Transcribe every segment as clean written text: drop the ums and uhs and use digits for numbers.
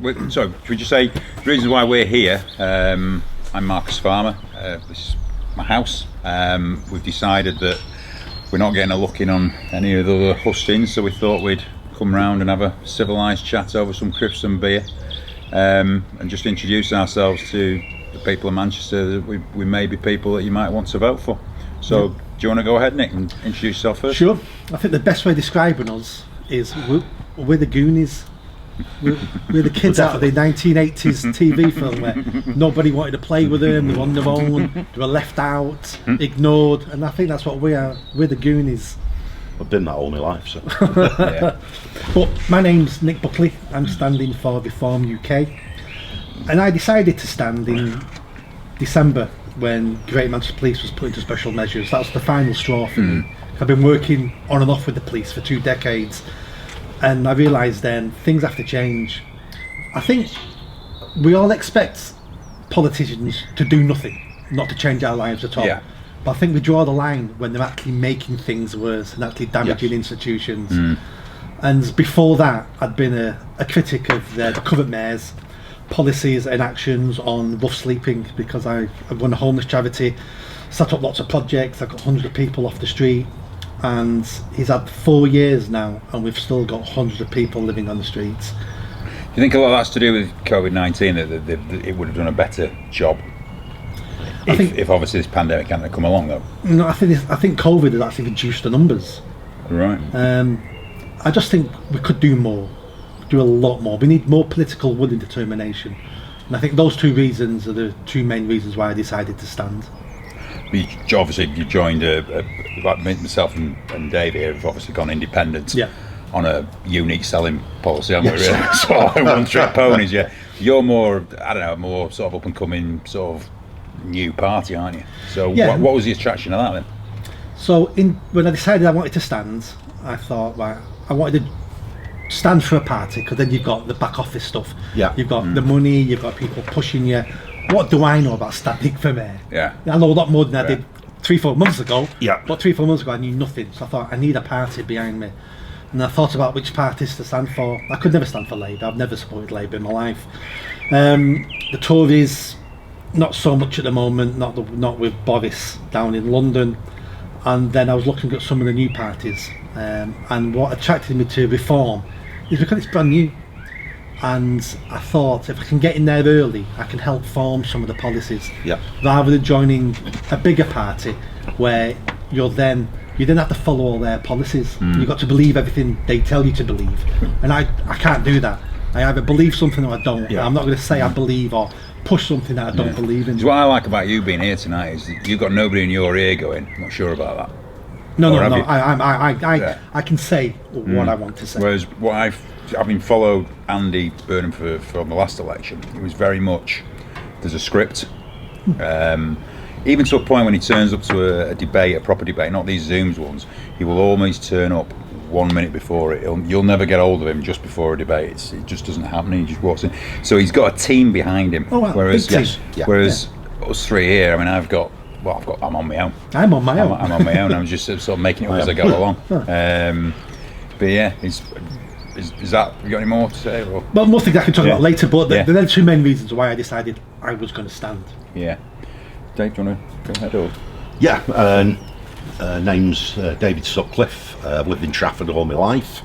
So, should we just say the reasons why we're here? I'm Marcus Farmer. This is my house. We've decided that we're not getting a look in on any of the other hustings, so we thought we'd come round and have a civilised chat over some crisps and beer, and just introduce ourselves to the people of Manchester that we may be people that you might want to vote for. So, do you want to go ahead, Nick, and introduce yourself first? Sure. I think the best way of describing us is we're the Goonies. We're the kids out of the 1980s TV film where nobody wanted to play with them, they were on their own, they were left out, ignored, and I think that's what we are. We're the Goonies. I've been that all my life, so. Yeah. But my name's Nick Buckley, I'm standing for Reform UK, and I decided to stand in December when Greater Manchester Police was put into special measures. That was the final straw for me. I've been working on and off with the police for 2 decades, and I realised then things have to change. I think we all expect politicians to do nothing, not to change our lives at all. Yeah. But I think we draw the line when they're actually making things worse and actually damaging institutions. And before that, I'd been a critic of the current mayor's policies and actions on rough sleeping, because I run a homeless charity, set up lots of projects, I've got hundreds of people off the street, and he's had 4 years now and we've still got hundreds of people living on the streets. Do you think a lot of that's to do with COVID-19, that it would have done a better job if obviously this pandemic hadn't come along, though? No, I think COVID has actually reduced the numbers. Right. I just think we could do more, do a lot more. We need more political will and determination, and I think those 2 reasons are the 2 main reasons why I decided to stand. You joined like myself and Dave here have obviously gone independent. Yeah. On a unique selling policy, haven't we, really? So one-trick ponies, yeah. You're more, I don't know, more sort of up-and-coming sort of new party, aren't you? So Yeah. what was the attraction of that then? So when I decided I wanted to stand, I thought, right, I wanted to stand for a party, because then you've got the back office stuff. Yeah. You've got the money, you've got people pushing you. What do I know about standing for mayor? Yeah. I know a lot more than I did 3-4 months ago. Yeah. But 3-4 months ago I knew nothing, so I thought I need a party behind me. And I thought about which parties to stand for. I could never stand for Labour. I've never supported Labour in my life. The Tories, not so much at the moment. Not with Boris down in London. And then I was looking at some of the new parties, and what attracted me to Reform is because it's brand new. And I thought, if I can get in there early, I can help form some of the policies. Yeah. Rather than joining a bigger party where you then have to follow all their policies. You've got to believe everything they tell you to believe. And I can't do that. I either believe something or I don't. Yeah. I'm not going to say I believe or push something that I don't believe in. So what I like about you being here tonight is that you've got nobody in your ear going, I'm not sure about that. No. have you? I can say what I want to say. Whereas what having followed Andy Burnham from the last election, it was very much, there's a script. Even to a point when he turns up to a debate, a proper debate, not these Zooms ones, he will always turn up 1 minute before it. You'll never get hold of him just before a debate. It just doesn't happen. He just walks in. So he's got a team behind him. Oh, wow. Whereas, Big team. Whereas us 3 here, I mean, I'm on my own. I'm on my own. I'm on my own. I'm just sort of making it up as I go along. But yeah, is that, you got any more to say? Or? Well, more things I can talk about later, but Yeah. there are 2 main reasons why I decided I was going to stand. Yeah. Dave, do you want to go ahead? Or? Yeah, name's David Sutcliffe. I've lived in Trafford all my life.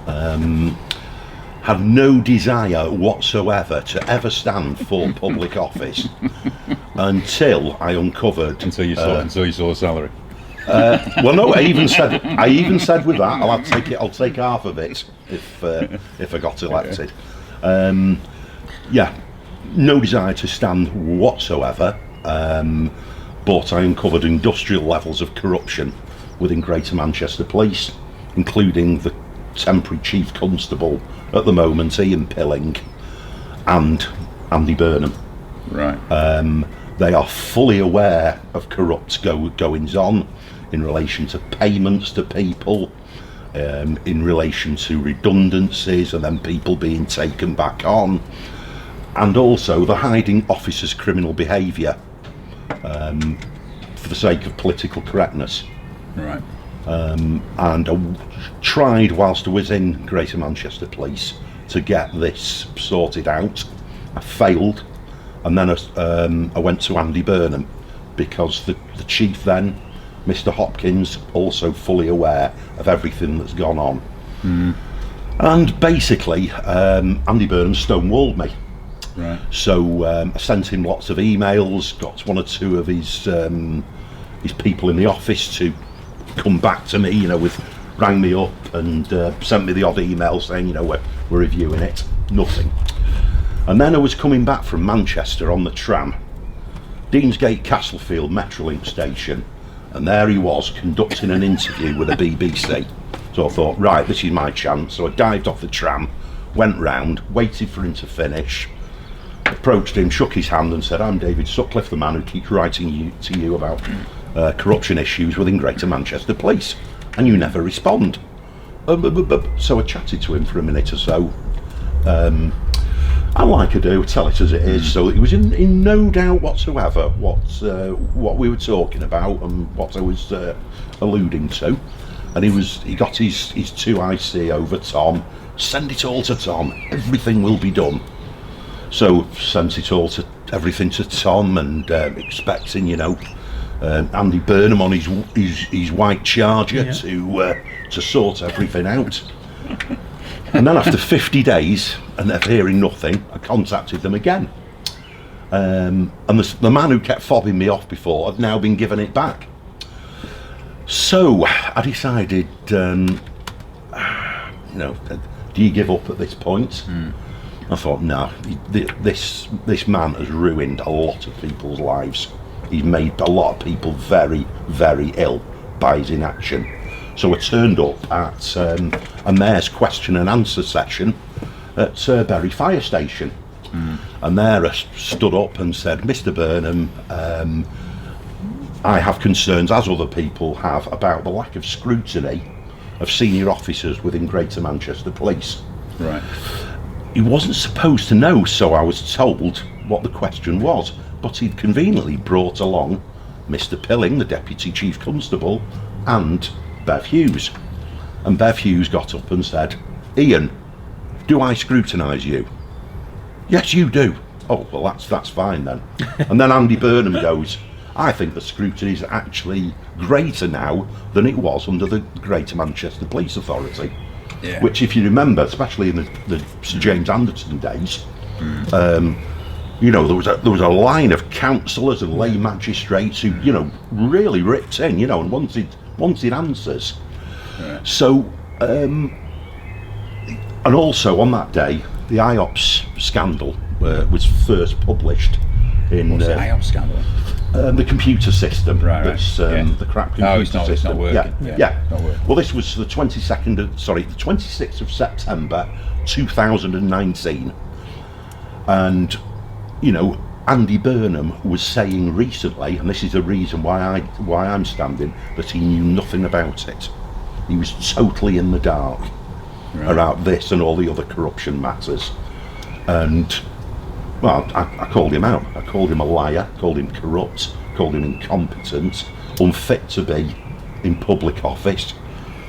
Had no desire whatsoever to ever stand for public office until I uncovered. Until you saw the salary. Well, no, I even said with that, I'll take half of it if I got elected. Yeah, no desire to stand whatsoever. But I uncovered industrial levels of corruption within Greater Manchester Police, including the temporary Chief Constable at the moment, Ian Pilling, and Andy Burnham. Right. They are fully aware of corrupt goings on in relation to payments to people, in relation to redundancies and then people being taken back on, and also the hiding officers' criminal behaviour for the sake of political correctness. Right. And I tried, whilst I was in Greater Manchester Police, to get this sorted out. I failed, and then I went to Andy Burnham, because the chief then, Mr. Hopkins, also fully aware of everything that's gone on. And basically, Andy Burnham stonewalled me. Right. So I sent him lots of emails, got one or two of his people in the office to come back to me, rang me up and sent me the odd email saying, we're reviewing it. Nothing. And then I was coming back from Manchester on the tram, Deansgate Castlefield Metrolink station, and there he was conducting an interview with the BBC. So I thought, right, this is my chance. So I dived off the tram, went round, waited for him to finish, approached him, shook his hand and said, I'm David Sutcliffe, the man who keeps writing to you about corruption issues within Greater Manchester Police, and you never respond. So I chatted to him for a minute or so. And like I do, tell it as it is. So it was in no doubt whatsoever what we were talking about and what I was alluding to. And he got his 2IC over Tom. Send it all to Tom. Everything will be done. So sent it all everything to Tom, and expecting Andy Burnham on his white Charger to sort everything out. And then after 50 days and of hearing nothing, I contacted them again. And the man who kept fobbing me off before had now been given it back. So I decided, do you give up at this point? I thought, no, this man has ruined a lot of people's lives. He's made a lot of people very, very ill by his inaction. So I turned up at a mayor's question and answer session at Bury Fire Station. And there I stood up and said, Mr. Burnham, I have concerns, as other people have, about the lack of scrutiny of senior officers within Greater Manchester Police. Right. He wasn't supposed to know, so I was told what the question was, but he'd conveniently brought along Mr. Pilling, the Deputy Chief Constable, and Bev Hughes. And Bev Hughes got up and said, Ian, do I scrutinise you? Yes, you do. Oh, well, that's fine then. And then Andy Burnham goes, I think the scrutiny is actually greater now than it was under the Greater Manchester Police Authority. Yeah. Which, if you remember, especially in the Sir James Anderson days, there was a line of councillors and lay magistrates who, really ripped in, and wanted answers. Yeah. So, and also on that day, the IOPS scandal was first published in What's the IOPS scandal? The computer system. Right. The crap computer system. It's not working. Yeah. Not working. Well, this was the 26th of September 2019, and Andy Burnham was saying recently, and this is the reason why I'm standing, that he knew nothing about it. He was totally in the dark about this and all the other corruption matters. And well, I called him out. I called him a liar, called him corrupt, called him incompetent, unfit to be in public office,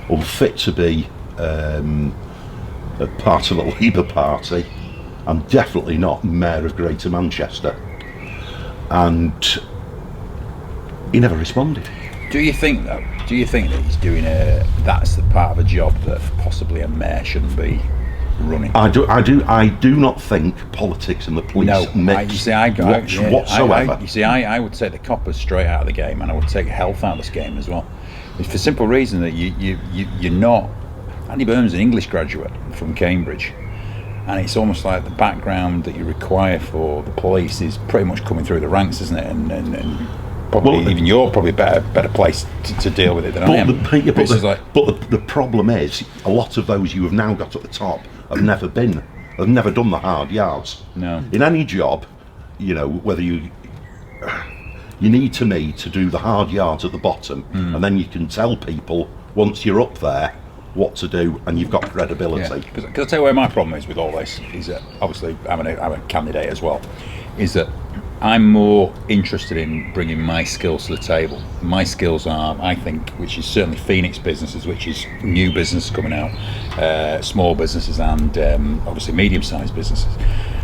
unfit to be a part of the Labour Party, and definitely not Mayor of Greater Manchester. And he never responded. Do you think that he's doing that's the part of a job that possibly a mayor shouldn't be running? I do not think politics and the police mix whatsoever. I would take the coppers straight out of the game, and I would take health out of this game as well. It's for the simple reason that you're not. Andy Burnham's an English graduate from Cambridge, and it's almost like the background that you require for the police is pretty much coming through the ranks, isn't it? And probably even you're probably a better place to deal with it than I am. But the problem is, a lot of those you have now got at the top have never done the hard yards. No. In any job, whether you need to do the hard yards at the bottom, and then you can tell people once you're up there what to do, and you've got credibility. Because I'll tell you where my problem is with all this is that obviously I'm a candidate as well. Is that I'm more interested in bringing my skills to the table. My skills are, I think, which is certainly Phoenix businesses, which is new business coming out, small businesses and obviously medium-sized businesses.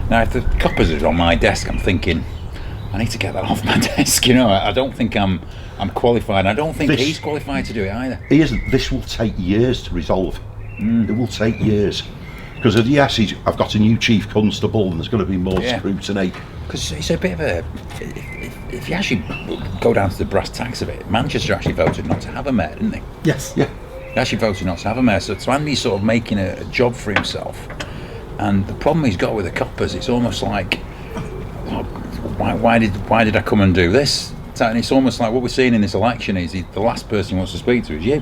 Now, if the coppers are on my desk, I'm thinking, I need to get that off my desk. You know, I don't think I'm qualified. I don't think he's qualified to do it either. He isn't. This will take years to resolve. It will take years. Because yes, I've got a new chief constable, and there's going to be more scrutiny. Because it's a bit of a. If you actually go down to the brass tacks of it, Manchester actually voted not to have a mayor, didn't they? Yes. Yeah. They actually voted not to have a mayor. So Andy's sort of making a job for himself. And the problem he's got with the coppers, it's almost like, why did I come and do this? And it's almost like what we're seeing in this election is the last person he wants to speak to is you.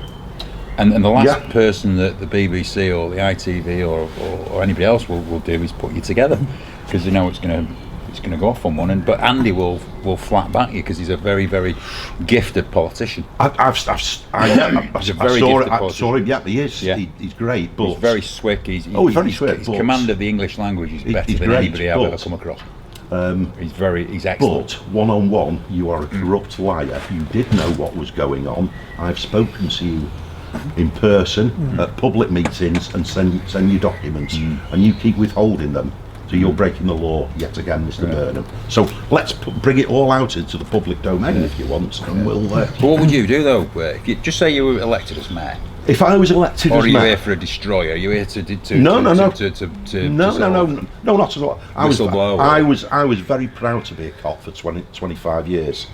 And the last person that the BBC or the ITV or anybody else will do is put you together, because they know it's going to go off on one. But Andy will flat back you because he's a very, very gifted politician. I saw him. Yeah, he is. Yeah. He's great. But he's very slick. He's very slick. His command of the English language is better than anybody I've ever come across. He's excellent. But one-on-one, you are a corrupt liar. You did know what was going on. I've spoken to you in person at public meetings and send you documents, and you keep withholding them. So you're breaking the law yet again, Mr. Burnham. So let's bring it all out into the public domain if you want, and we'll. But what would you do though? If you just say you were elected as mayor? If I was elected as mayor, or are you here for a destroyer? Are you here to no, not at all. I was very proud to be a cop for 25 years.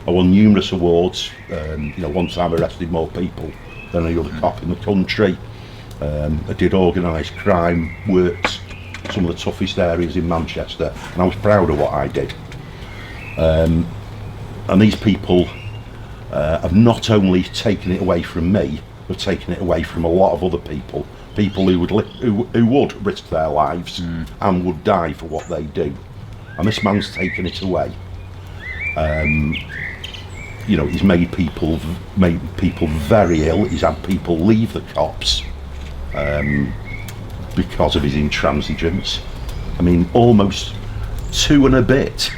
I won numerous awards. One time I arrested more people than any other cop in the country. I did organised crime, worked some of the toughest areas in Manchester, and I was proud of what I did. And these people have not only taken it away from me, but taken it away from a lot of other people who would risk their lives and would die for what they do. And this man's taken it away. He's made people very ill. He's had people leave the cops because of his intransigence. I mean, almost 2 and a bit.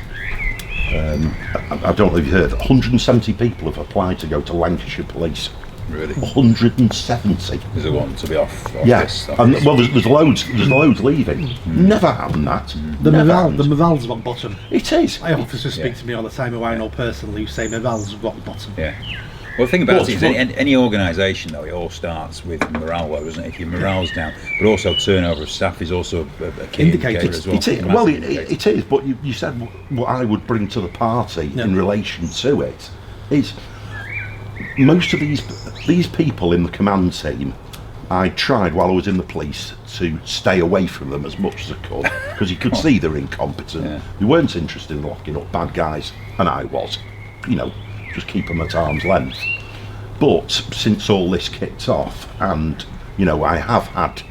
I don't know if you heard. 170 people have applied to go to Lancashire Police. Really? 170. There's a one to be off yes. This. And well, there's loads leaving. Never happened that. The morale's rock bottom. It is. I have officers speak to me all the time who I know personally who say morale's rock bottom. Yeah. Well, the thing about it is any organisation though, it all starts with morale, though, doesn't it? If your morale's down, but also turnover of staff is also a key indicator as well. It is. But you said what I would bring to the party in relation to it is most of these people in the command team. I tried while I was in the police to stay away from them as much as I could because you could see they're incompetent. Yeah. They weren't interested in locking up bad guys, and I was. Just keep them at arm's length. But since all this kicked off, and I have had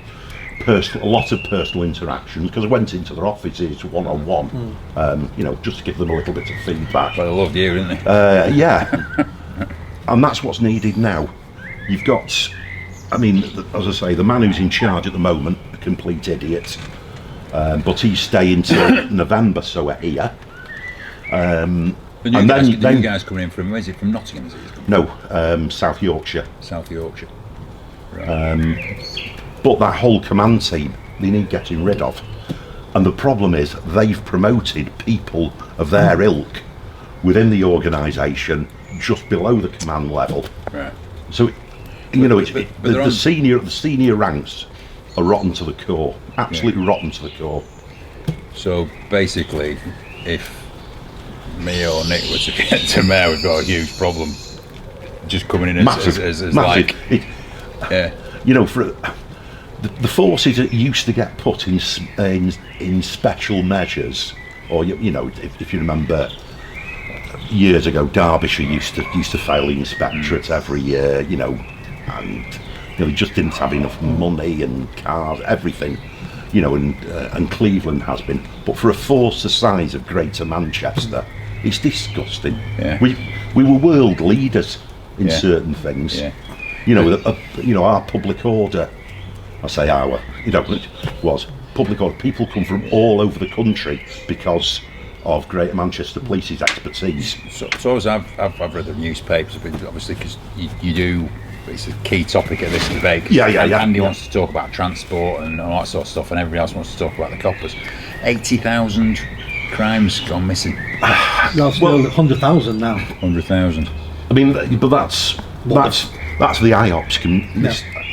a lot of personal interactions because I went into their offices one-on-one, just to give them a little bit of feedback. Well, they loved you, didn't they? Yeah. And that's what's needed now. You've got, as I say, the man who's in charge at the moment, a complete idiot, but he's staying till November, so we're here. The new guys coming in from, where is it, from Nottingham? Is it? No, South Yorkshire. South Yorkshire. Right. But that whole command team, they need getting rid of. And the problem is, they've promoted people of their ilk within the organisation just below the command level. Right. So, the senior ranks are rotten to the core, absolutely rotten to the core. So basically, if me or Nick were to get to mayor, we've got a huge problem. Just coming in as like, for the forces that used to get put in special measures, or if you remember. Years ago, Derbyshire used to fail the inspectorate every year, and they just didn't have enough money and cars, everything, and Cleveland has been. But for a force the size of Greater Manchester, it's disgusting. Yeah. We were world leaders in certain things. Yeah. Our public order. I say our. It was public order. People come from all over the country because of Greater Manchester Police's expertise. So as I've read the newspapers, obviously, because you do it's a key topic of this debate. Yeah. Andy wants to talk about transport and all that sort of stuff, and everybody else wants to talk about the coppers. 80,000 crimes gone missing. Well, 100,000 now. 100,000. I mean, but that's the IOPS.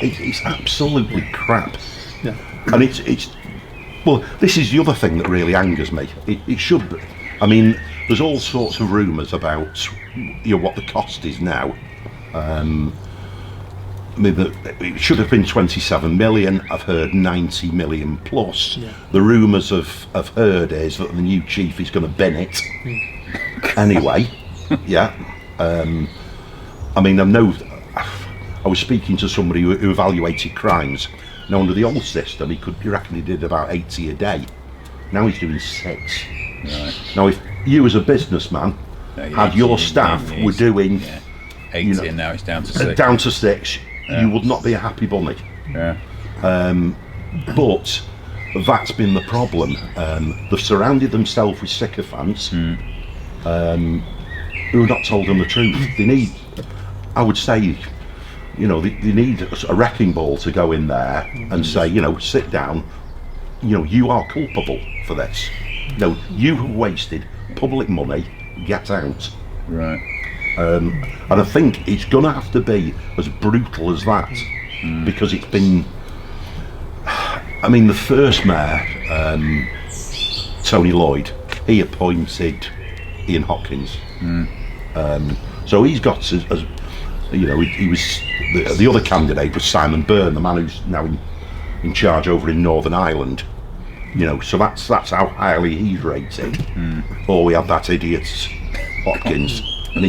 It's absolutely crap. Yeah. And it's well, this is the other thing that really angers me. It should be. I mean, there's all sorts of rumours about what the cost is now. I mean, it should have been 27 million. I've heard 90 million plus. Yeah. The rumours I've heard is that the new chief is going to bin it. Anyway, yeah. I mean, I was speaking to somebody who evaluated crimes. Now, under the old system, you reckon he did about 80 a day. Now he's doing 6. Right. Now, if you as a businessman had your staff were doing 80 and now it's down to 6. Down to 6, you would not be a happy bunny. Yeah. But that's been the problem. They've surrounded themselves with sycophants who have not told them the truth. They need, I would say, they need a wrecking ball to go in there and say, sit down, you are culpable for this. No, you have wasted public money, get out. Right. And I think it's going to have to be as brutal as that, because it's been, I mean, the first mayor, Tony Lloyd, he appointed Ian Hopkins. So he's got, he was, the other candidate was Simon Byrne, the man who's now in charge over in Northern Ireland. So that's how highly he's rated. Or we had that idiot Hopkins, and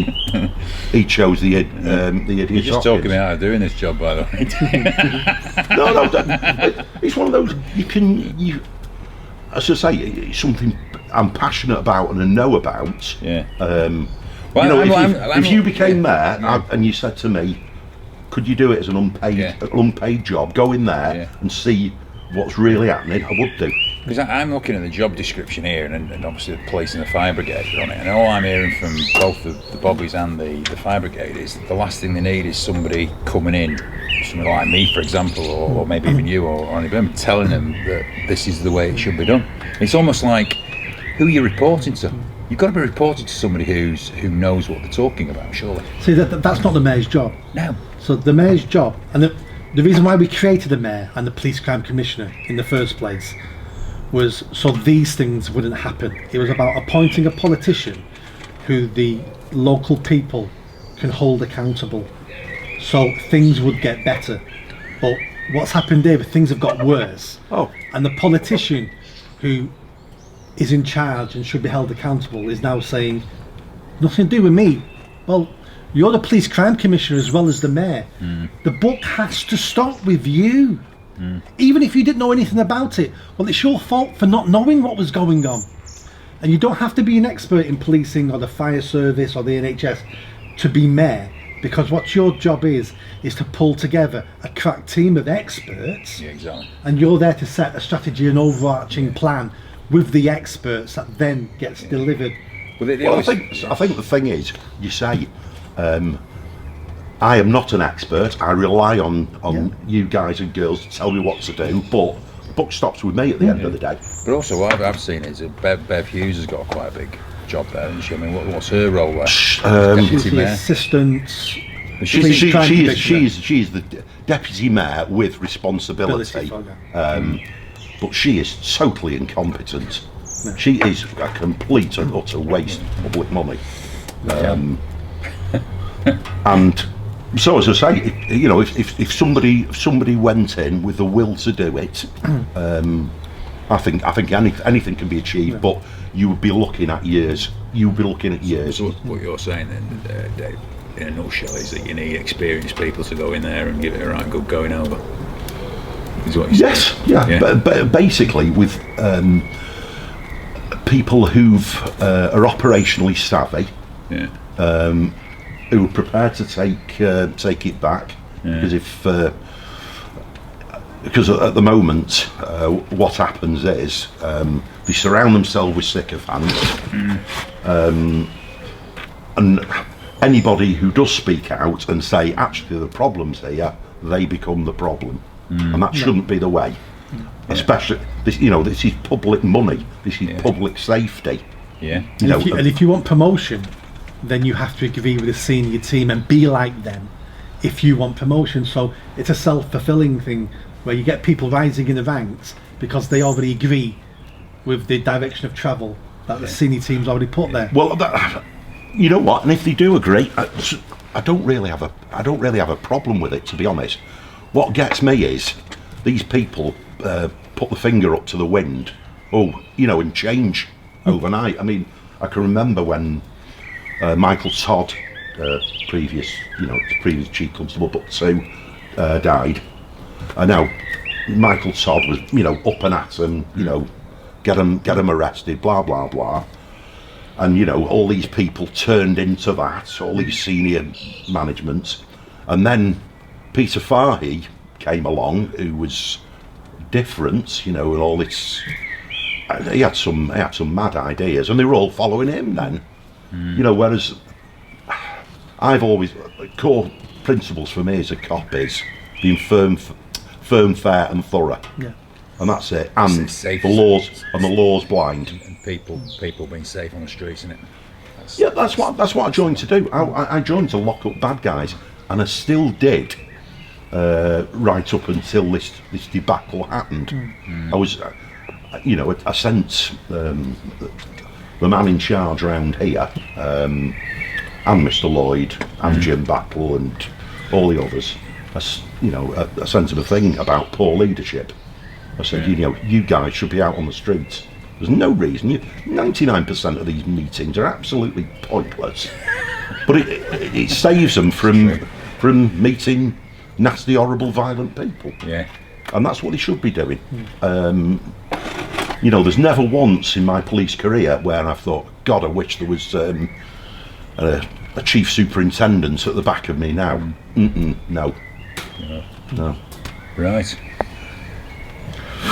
he chose the idiot. You're just Hopkins. talking me out of doing this job, by the way. No, it's one of those as I say, it's something I'm passionate about and I know about. Yeah. If you became mayor and you said to me, could you do it as an unpaid job? Go in there and see what's really happening. I would do. Because I'm looking at the job description here, and obviously placing the fire brigade on it, and all I'm hearing from both the bobbies and the fire brigade is the last thing they need is somebody coming in, somebody like me, for example, or maybe even you or anybody, telling them that this is the way it should be done. It's almost like, who are you reporting to? You've got to be reporting to somebody who knows what they're talking about, surely. See, that's not the mayor's job. No. So the mayor's job, and the reason why we created the mayor and the police crime commissioner in the first place was so these things wouldn't happen. It was about appointing a politician who the local people can hold accountable, so things would get better. But what's happened here, things have got worse. And the politician who is in charge and should be held accountable is now saying, nothing to do with me. Well, you're the police crime commissioner as well as the mayor. The buck has to stop with you. Even if you didn't know anything about it, well, it's your fault for not knowing what was going on. And you don't have to be an expert in policing or the fire service or the NHS to be mayor, because what your job is to pull together a crack team of experts. Yeah, exactly. And you're there to set a strategy and overarching plan with the experts that then gets delivered. Well, I think the thing is, you say, I am not an expert. I rely on you guys and girls to tell me what to do, but the buck stops with me at the end of the day. But also, what I've seen is that Bev Hughes has got quite a big job there, hasn't she? I mean, what's her role there? She's the assistant. She's the deputy mayor with responsibility, but she is totally incompetent. No. She is a complete and utter waste of public money. And so, as I say, if somebody went in with the will to do it, I think anything can be achieved. But you would be looking at years. So what you're saying then, Dave, in a nutshell, is that you need experienced people to go in there and give it a right good going over. Is what you're saying? Yeah. But basically, with people who are operationally savvy, who are prepared to take it back, because at the moment, what happens is they surround themselves with sycophants, and anybody who does speak out and say, actually, the problem's here, they become the problem. And that shouldn't be the way. Especially, this, this is public money, this is public safety. Yeah. And if you want promotion, then you have to agree with the senior team and be like them if you want promotion. So it's a self-fulfilling thing where you get people rising in the ranks because they already agree with the direction of travel that the senior team's already put there. Well, you know what? And if they do agree, I don't really have a problem with it, to be honest. What gets me is these people put the finger up to the wind, and change overnight. I mean, I can remember when Michael Todd, previous chief constable, but 2, died. And now Michael Todd was, up and at him, get him arrested, blah blah blah. And all these people turned into that, all these senior managements, and then Peter Fahey came along, who was different, and all this. He had some mad ideas, and they were all following him then. Whereas I've always, core principles for me as a cop is being firm, fair, and thorough. Yeah. And that's it. And the law's blind. And people being safe on the streets, isn't it? That's what I joined to do. I joined to lock up bad guys, and I still did. Right up until this debacle happened. I was, I sent the man in charge around here, and Mr. Lloyd, and Jim Battle, and all the others. I sent him a thing about poor leadership. I said, you guys should be out on the streets. There's no reason. 99% of these meetings are absolutely pointless, but it saves them from meeting nasty, horrible, violent people. Yeah. And that's what they should be doing. There's never once in my police career where I've thought, God, I wish there was a chief superintendent at the back of me now. No. No. Right.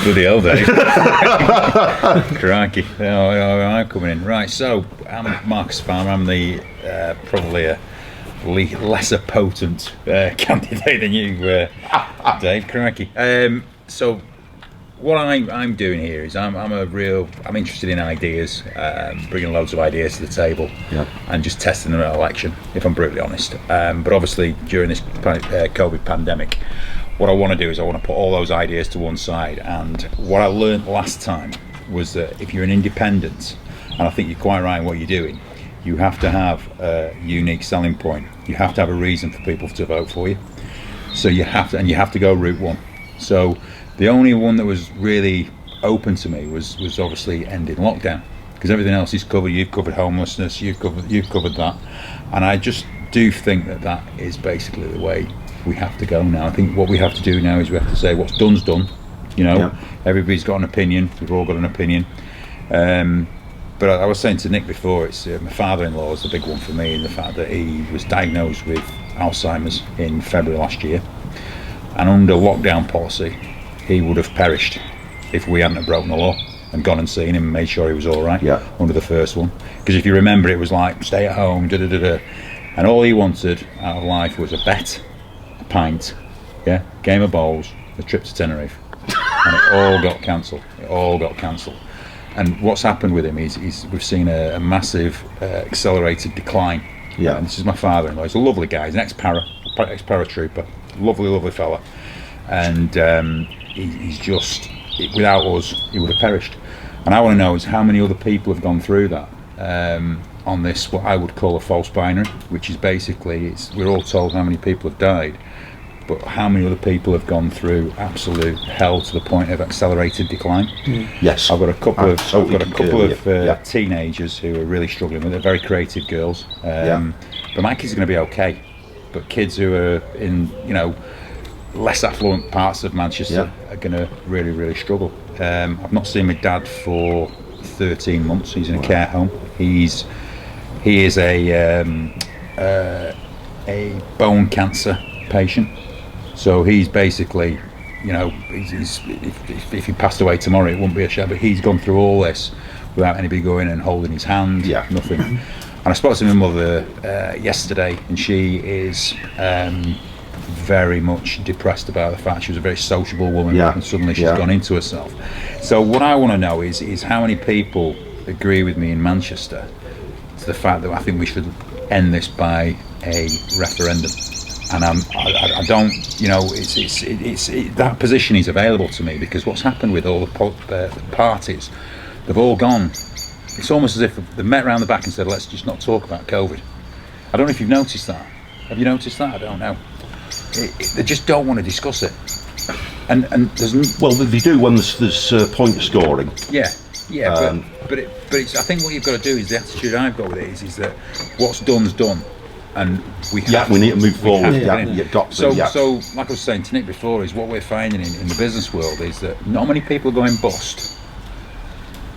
Bloody hell, Dave. Crikey. I'm coming in. Right, so I'm Marcus Farmer. I'm the probably a lesser potent candidate than you, Dave. Crikey. So what I'm doing here is I'm interested in ideas, bringing loads of ideas to the table, and just testing them at election, if I'm brutally honest. But obviously during this COVID pandemic, what I want to do is I want to put all those ideas to one side. And what I learned last time was that if you're an independent, and I think you're quite right in what you're doing, you have to have a unique selling point. You have to have a reason for people to vote for you. So you have to go route one. So the only one that was really open to me was obviously ending lockdown, because everything else is covered. You've covered homelessness, you've covered that, and I just do think that is basically the way we have to go now. I think what we have to do now is we have to say what's done's done. Everybody's got an opinion. We've all got an opinion. But I was saying to Nick before, it's my father-in-law is the big one for me, in the fact that he was diagnosed with Alzheimer's in February last year, and under lockdown policy he would have perished if we hadn't have broken the law and gone and seen him and made sure he was all right under the first one. Because if you remember, it was like stay at home, and all he wanted out of life was a bet, a pint, game of bowls, a trip to Tenerife, and it all got cancelled. And what's happened with him is we've seen a massive accelerated decline. And this is my father-in-law. He's a lovely guy. He's an ex-paratrooper, lovely fella, and he's just, without us he would have perished. And I want to know is how many other people have gone through that on this, what I would call a false binary, which is basically we're all told how many people have died, but how many other people have gone through absolute hell to the point of accelerated decline? Yes, I've got a couple of teenagers who are really struggling with it. They're very creative girls. But my kids are going to be okay. But kids who are in less affluent parts of Manchester are going to really struggle. I've not seen my dad for 13 months. He's in a care home. He is a bone cancer patient. So he's basically, if he passed away tomorrow, it wouldn't be a shame. But he's gone through all this without anybody going and holding his hand, nothing. And I spoke to my mother yesterday, and she is very much depressed about the fact she was a very sociable woman, and suddenly she's gone into herself. So what I want to know is how many people agree with me in Manchester to the fact that I think we should end this by a referendum. And I don't, that position is available to me, because what's happened with all the parties, they've all gone. It's almost as if they've met around the back and said, let's just not talk about COVID. I don't know if you've noticed that. Have you noticed that? I don't know. They just don't want to discuss it. And there's... Well, they do when there's point scoring. Yeah, but it's, I think what you've got to do is, the attitude I've got with it is that what's done's done. And we need to move forward. So like I was saying to Nick before, is what we're finding in the business world is that not many people are going bust,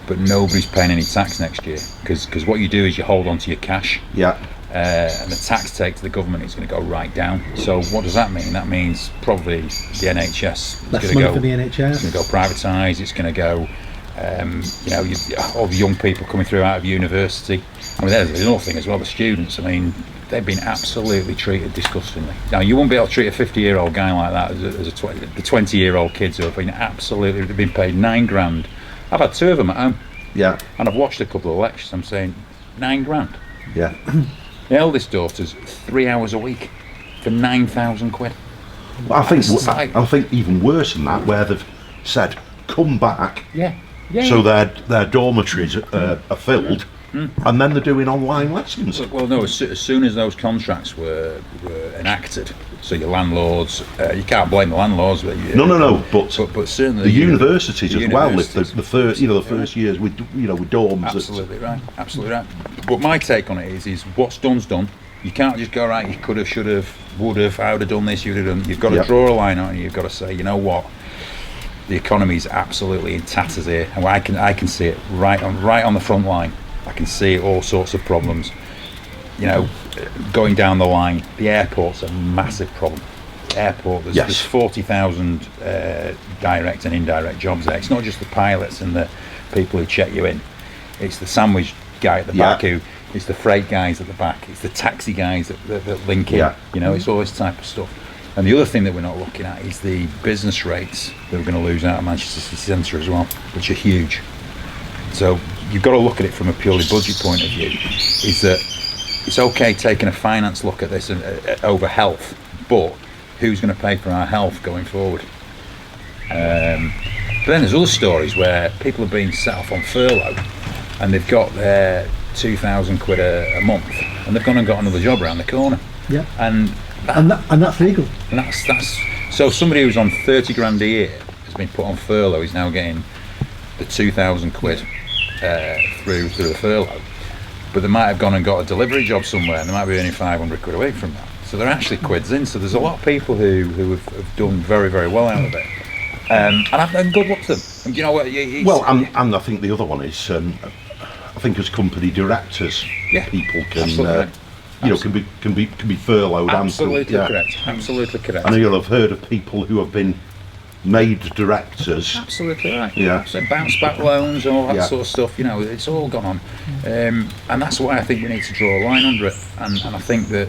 but nobody's paying any tax next year, because what you do is you hold on to your cash, and the tax take to the government is going to go right down. So what does that mean? That means probably the NHS is less going money to go. For the NHS. It's going to go privatised. It's going to go. All the young people coming through out of university. I mean, there's another thing as well. The students. I mean, they've been absolutely treated disgustingly. Now, you won't be able to treat a 50-year-old guy like that as the 20-year-old kids who have been absolutely. They've been paid £9,000. I've had two of them at home. Yeah. And I've watched a couple of lectures. I'm saying £9,000. Yeah. The eldest daughter's 3 hours a week for £9,000. Well, I think even worse than that, where they've said, come back. So their dormitories are filled, and then they're doing online lessons. Well, no. As soon as those contracts were enacted, so your landlords, you can't blame the landlords. No. But certainly the universities as well. If the first years with dorms. Absolutely right. But my take on it is what's done's done. You can't just go right. You could have, should have, would have. I would have done this. You'd have done. You've got to draw a line on it. You've got to say, you know what. The economy is absolutely in tatters here, and I can see it right on the front line. I can see all sorts of problems. Going down the line, the airport's a massive problem. The airport, there's 40,000 direct and indirect jobs there. It's not just the pilots and the people who check you in. It's the sandwich guy at the back it's the freight guys at the back. It's the taxi guys that link in. It's all this type of stuff. And the other thing that we're not looking at is the business rates that we're going to lose out of Manchester City Centre as well, which are huge. So you've got to look at it from a purely budget point of view, is that it's okay taking a finance look at this over health, but who's going to pay for our health going forward? But then there's other stories where people are being set off on furlough and they've got their £2,000 a month and they've gone and got another job around the corner. Yeah. And that's legal. And that's so somebody who's on 30 grand a year has been put on furlough is now getting the £2,000 through the furlough, but they might have gone and got a delivery job somewhere and they might be earning £500 a week from that. So they're actually quids in. So there's a lot of people who have done very, very well out of it, and good luck to them. And you know what? And I think the other one is I think as company directors, people can. Can be furloughed. Absolutely correct. Absolutely correct. I know you'll have heard of people who have been made directors. Absolutely right. Yeah. So bounce back loans and all that sort of stuff. It's all gone on, and that's why I think we need to draw a line under it. And I think that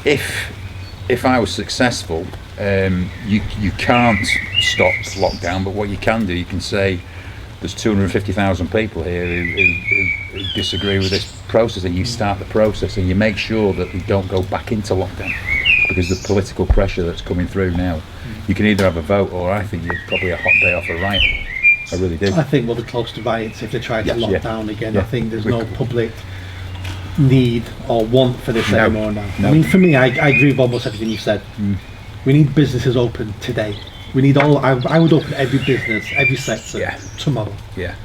if I was successful, you can't stop lockdown, but what you can do, you can say there's 250,000 people here who disagree with this process, and you start the process and you make sure that we don't go back into lockdown, because the political pressure that's coming through now, you can either have a vote or I think you're probably a hot day off a riot. I really do. I think we'll be close to riots if they try to lock down again. I think there's no public need or want for this anymore now. I mean, for me, I agree with almost everything you said. We need businesses open today. We need I would open every business, every sector tomorrow. Yeah.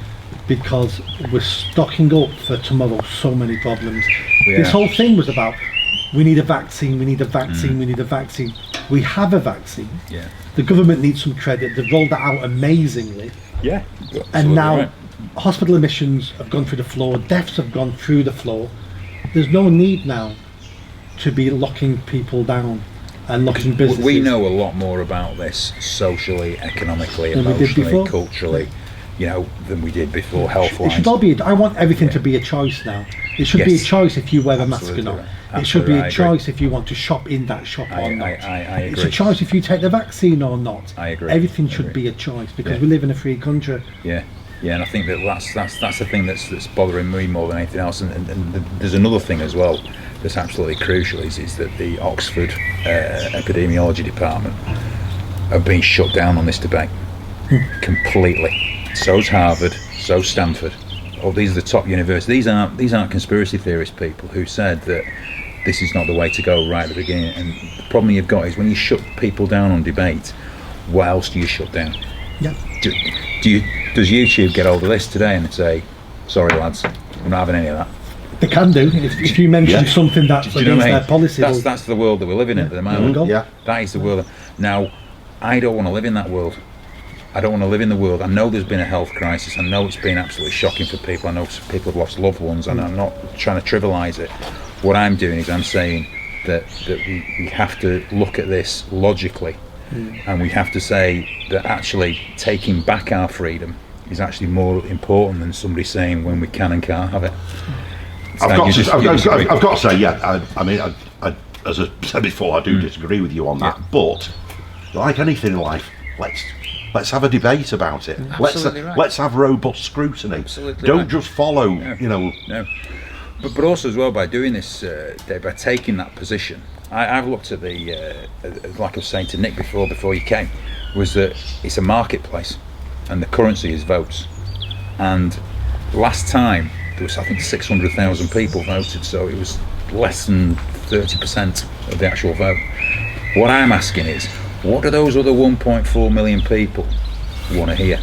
Because we're stocking up for tomorrow so many problems. This whole thing was about we need a vaccine, we need a vaccine, we need a vaccine. We have a vaccine. Yeah. The government needs some credit. They've rolled that out amazingly. Yeah. And now hospital admissions have gone through the floor, deaths have gone through the floor. There's no need now to be locking people down and locking businesses. We know a lot more about this socially, economically, emotionally, culturally than we did before, health It wise. should all be. I want everything to be a choice now. It should be a Yes. choice if you wear a mask or Absolutely not. right. It should be Absolutely a right, I agree. choice if you want to shop in that shop I or not. It's a agree. choice if you take the vaccine or not. I agree. Everything I should agree. be a choice because Yeah. we live in a free country. Yeah, and I think that's the thing that's bothering me more than anything else. And there's another thing as well that's absolutely crucial is that the Oxford epidemiology department have been shut down on this debate completely. So's Harvard, so's Stanford. Oh, these are the top universities. These aren't conspiracy theorist people who said that this is not the way to go right at the beginning. And the problem you've got is when you shut people down on debate, what else do you shut down? Yeah. Does YouTube get hold of this today and say, sorry lads, we're not having any of that? They can do if you mention Yeah. something that's Do you know against what I their mean? policy. That's the world that we're living in at the moment. Mhm. Yeah. That is the world. Now, I don't want to live in that world. I don't want to live in the world. I know there's been a health crisis. I know it's been absolutely shocking for people. I know people have lost loved ones, and I'm not trying to trivialise it. What I'm doing is I'm saying that we have to look at this logically, and we have to say that actually taking back our freedom is actually more important than somebody saying when we can and can't have it. I've So got you to, just- I've, you I've, disagree? I've got to say, yeah. I mean, as I said before, I do disagree with you on that. But like anything in life, let's have a debate about it. Absolutely right. Let's have robust scrutiny. Absolutely Don't right. just follow. No. But also as well, by doing this, Dave, by taking that position, I've looked at the like I was saying to Nick before you came, was that it's a marketplace, and the currency is votes. And last time there was, I think, 600,000 people voted, so it was less than 30% of the actual vote. What I'm asking is, what do those other 1.4 million people want to hear?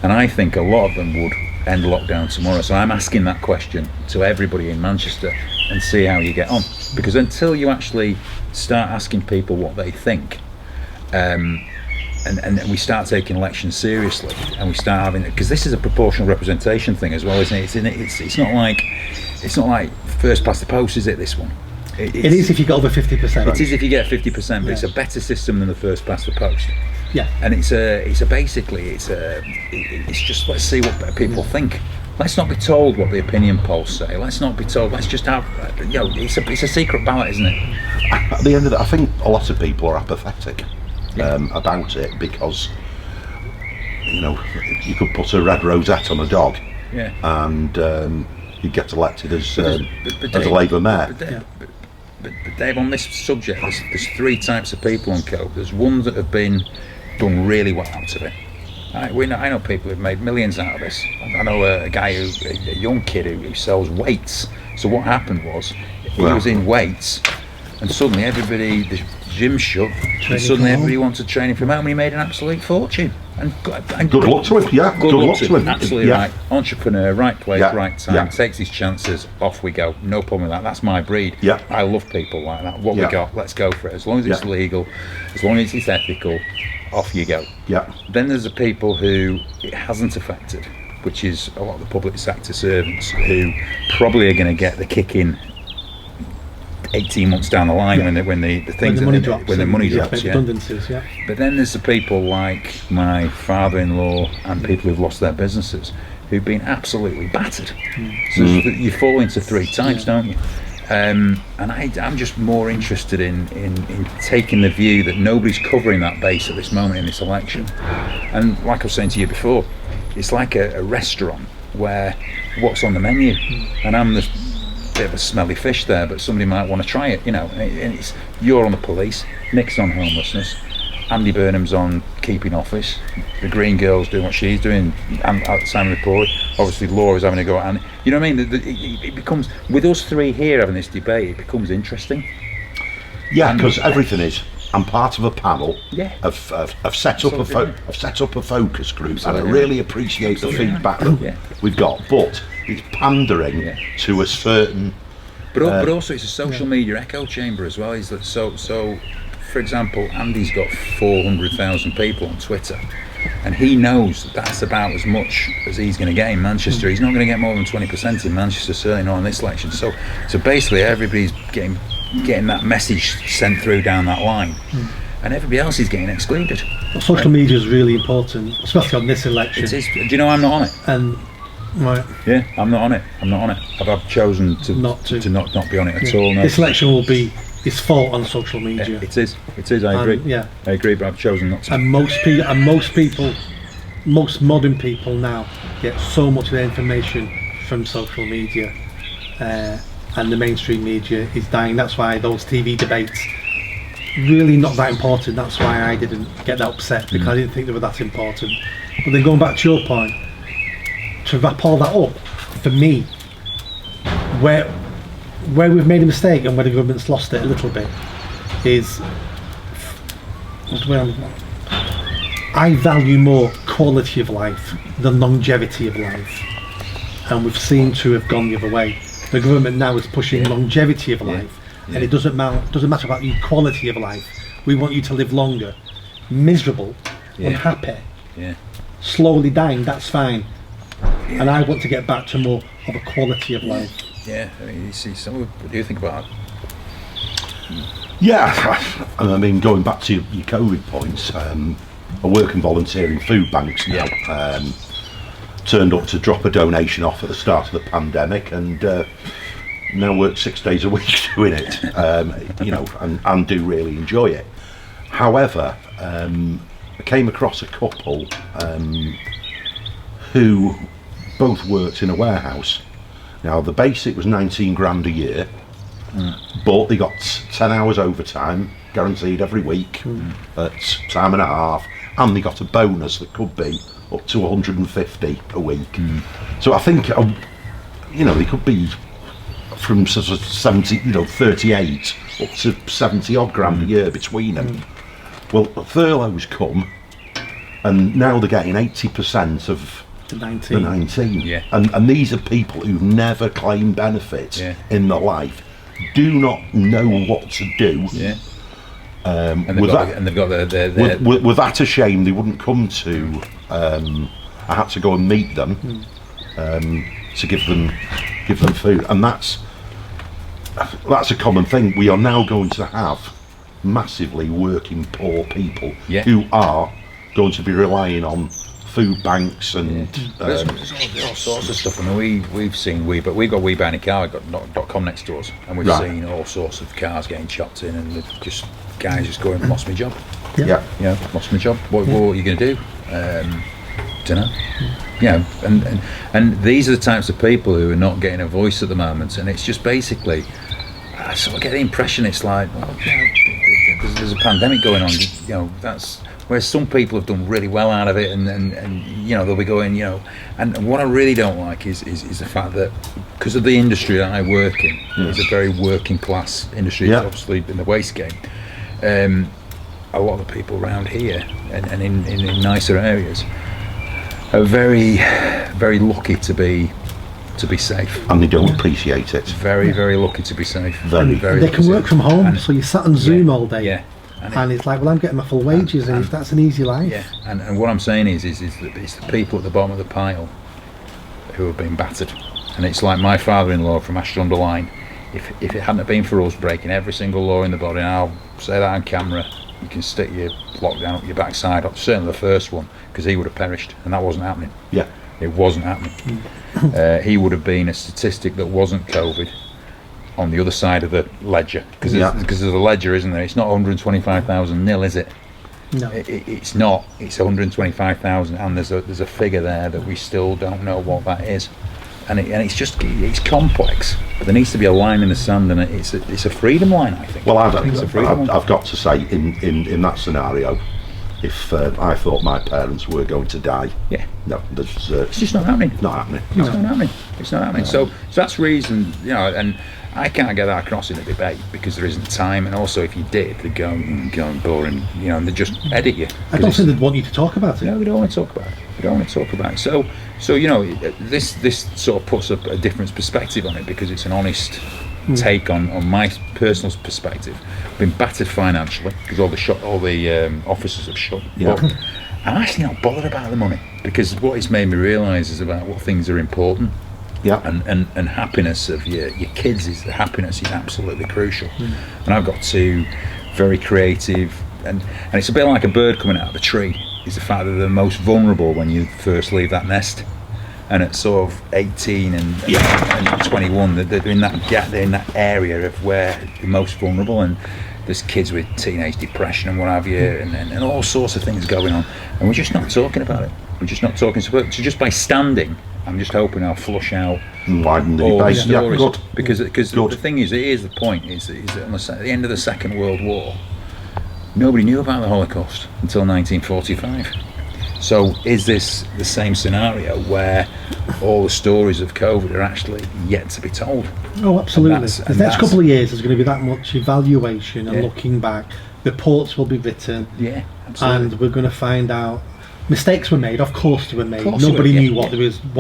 And I think a lot of them would end lockdown tomorrow. So I'm asking that question to everybody in Manchester and see how you get on. Because until you actually start asking people what they think, and we start taking elections seriously, and we start having, because this is a proportional representation thing as well, isn't it? It's not like first past the post, is it? This one. It is if you get over 50%. It is if you get 50%, but Yeah. it's a better system than the first past the post. Yeah. And it's just, let's see what people think. Let's not be told what the opinion polls say. Let's not be told. Let's just have, it's a secret ballot, isn't it? At the end of it, I think a lot of people are apathetic about it because you could put a red rosette on a dog, Yeah. and you get elected as But a Dave- Labour mayor. But Dave, on this subject, there's three types of people on Cope. There's ones that have done really well out of it. I know people who've made millions out of this. I know a guy a young kid who sells weights. So what happened was he Wow. was in weights, and suddenly the gym shut, and Training suddenly from home. everybody wanted training from home, and he made an absolute fortune. And Good luck to him. Yeah, Good luck to him. Absolutely Yeah. right. Entrepreneur, right place, Yeah. right time. Yeah. Takes his chances. Off we go. No problem with that. That's my breed. Yeah. I love people like that. What Yeah. we got, let's go for it. As long as it's Yeah. legal, as long as it's ethical, off you go. Yeah. Then there's the people who it hasn't affected, which is a lot of the public sector servants who probably are going to get the kick in 18 months down the line when the things when the money drops. when the money and drops. Yeah. redundancies, yeah. But then there's the people like my father-in-law and people who've lost their businesses who've been absolutely battered. So you fall into three types, don't you? And I'm just more interested in taking the view that nobody's covering that base at this moment in this election. And like I was saying to you before, it's like a restaurant where what's on the menu, and I'm the bit of a smelly fish there, but somebody might want to try it, and it's, you're on the police, Nick's on homelessness, Andy Burnham's on keeping office, the Green Girl's doing what she's doing, and Simon Report, obviously Laura's having a go at Andy. You know what I mean? It becomes, with us three here having this debate, it becomes interesting. Yeah, because everything is. I'm part of a panel. Yeah. I've set up Absolutely. I've set up a focus group, and I Absolutely. really appreciate the Absolutely. feedback that Yeah. we've got. But it's pandering Yeah. to a certain. But also it's a social media echo chamber as well. Is that so? For example, Andy's got 400,000 people on Twitter, and he knows that's about as much as he's going to get in Manchester. He's not going to get more than 20% in Manchester, certainly not in this election. So basically, everybody's getting that message sent through down that line, and everybody else is getting excluded. Social media is really important, especially on this election. It is. Do you know I'm not on it? And right, Yeah, I'm not on it. I'm not on it. I've chosen to Not to. not be on it at all. No. this election will be its fault on social media. It is. It is. I agree. Yeah. I agree, but I've chosen not to. And most modern people now get so much of their information from social media, and the mainstream media is dying. That's why those TV debates really not that important. That's why I didn't get that upset, because I didn't think they were that important. But then going back to your point, to wrap all that up, for me, where we've made a mistake and where the government's lost it a little bit is, I value more quality of life than longevity of life, and we've seemed to have gone the other way. The government now is pushing longevity of life, and it doesn't matter about your quality of life. We want you to live longer, miserable, unhappy, slowly dying. That's fine, and I want to get back to more of a quality of life. Yeah, I mean, you see, what do you think about that? Yeah, I mean, going back to your COVID points, I work and volunteer in food banks now. Turned up to drop a donation off at the start of the pandemic, and now work 6 days a week doing it. You know, and do really enjoy it. However, I came across a couple who both worked in a warehouse. Now the basic was 19 grand a year, but they got 10 hours overtime guaranteed every week at time and a half, and they got a bonus that could be up to 150 a week. So I think, you know, they could be from sort of 70, you know, 38 up to 70 odd grand a year between them. Well, furloughs come, and now they're getting 80% of the 19. Yeah. And these are people who've never claimed benefits in their life, do not know what to do. And they've got their with that a shame, they wouldn't come to. I had to go and meet them to give them food, and that's a common thing. We are now going to have massively working poor people who are going to be relying on food banks and there's all sorts of stuff. I mean, we've got We Buy Any Car, .com next to us, and we've seen all sorts of cars getting chopped in, and just guys just going, lost my job. Lost my job. What are you going to do? Don't know. You know, and these are the types of people who are not getting a voice at the moment, and it's just basically, I sort of get the impression it's like, well, you know, there's a pandemic going on. You know, that's where some people have done really well out of it, and you know, they'll be going, you know, and what I really don't like is the fact that because of the industry that I work in, it's a very working class industry. It's obviously in the waste game. A lot of the people around here and in nicer areas are very, very lucky to be safe, and they don't appreciate it. Very, very lucky to be safe. Very. They can work from home, so you're sat on Zoom all day. And it's like, well, I'm getting my full wages, and if that's an easy life. And what I'm saying is that it's the people at the bottom of the pile who have been battered. And it's like my father-in-law from Ashton-under-Lyne. If it hadn't been for us breaking every single law in the body, and I'll say that on camera, you can stick your lockdown up your backside, up certainly the first one, because he would have perished, and that wasn't happening. It wasn't happening. He would have been a statistic that wasn't COVID on the other side of the ledger, because there's a ledger, isn't there? It's not 125,000 nil, is it? No, it's not. It's 125,000, and there's a figure there that we still don't know what that is, and it's complex. But there needs to be a line in the sand, and it's a freedom line, I think. Well, I've got to say, in that scenario, if I thought my parents were going to die, no, it's just not happening. Not happening. It's not happening. It's not happening. So that's reason, you know, and I can't get that across in a debate because there isn't time, and also if you did, they'd go and boring, you know, and they'd just edit you. I don't think they'd want you to talk about it. No, they don't want to talk about it. They don't want to talk about it. So you know, this sort of puts a different perspective on it, because it's an honest take on my personal perspective. I've been battered financially because all the offices have shut. But I'm actually not bothered about the money, because what it's made me realise is about what things are important. And happiness of your kids happiness is absolutely crucial. And I've got two very creative, and it's a bit like a bird coming out of a tree. Is the fact that they're most vulnerable when you first leave that nest, and at sort of 18 and 21, they're in that gap, they're in that area of where they're most vulnerable, and there's kids with teenage depression and what have you, and all sorts of things going on, and we're just not talking about it. We're just not talking. So just by standing, I'm just hoping I'll flush out widen the all the debate. stories. Good. Because Good. the thing is, the point is that at the end of the Second World War, nobody knew about the Holocaust until 1945. So is this the same scenario where all the stories of COVID are actually yet to be told? Oh, absolutely. And The next couple of years, there's going to be that much evaluation and Yeah. looking back. Reports will be written, Yeah, absolutely. and we're going to find out mistakes were made. Of course, they were made. course Nobody they were, knew yeah, what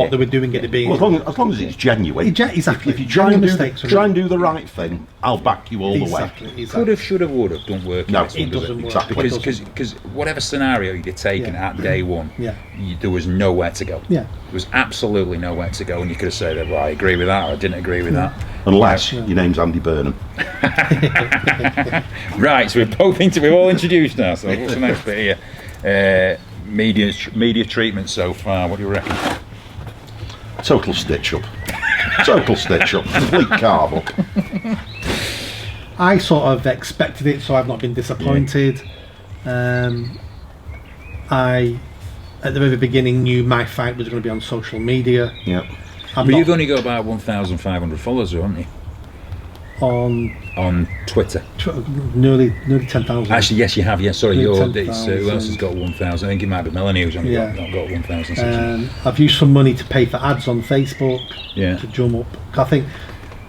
yeah. they were doing at the beginning. Well, as long as it's genuine. Exactly. If you try and, Mistakes were try made. and do the right thing, I'll back you all the way. Exactly. Could have, should have, would have don't work. in No, this it one, does doesn't work. Exactly. Because whatever scenario you'd taken Yeah. at day one, Yeah. there was nowhere to go. Yeah. There was absolutely nowhere to go, and you could have said, well, I agree with that, or I didn't agree with that. Unless your name's Andy Burnham. Right, so we've all introduced ourselves. What's the next bit here? Media treatment so far, what do you reckon? Total stitch up. Total stitch up. Complete carve up. I sort of expected it, so I've not been disappointed. I, at the very beginning, knew my fight was going to be on social media. Yeah. I'm But not you've only got about 1,500 followers, haven't you? on Twitter. nearly 10,000. Actually, yes, you have. Yeah, sorry, Nearly who 10,000. else has got 1,000? I think it might be Melanie who's only Yeah. got 1,600. I've used some money to pay for ads on Facebook Yeah. to drum up. I think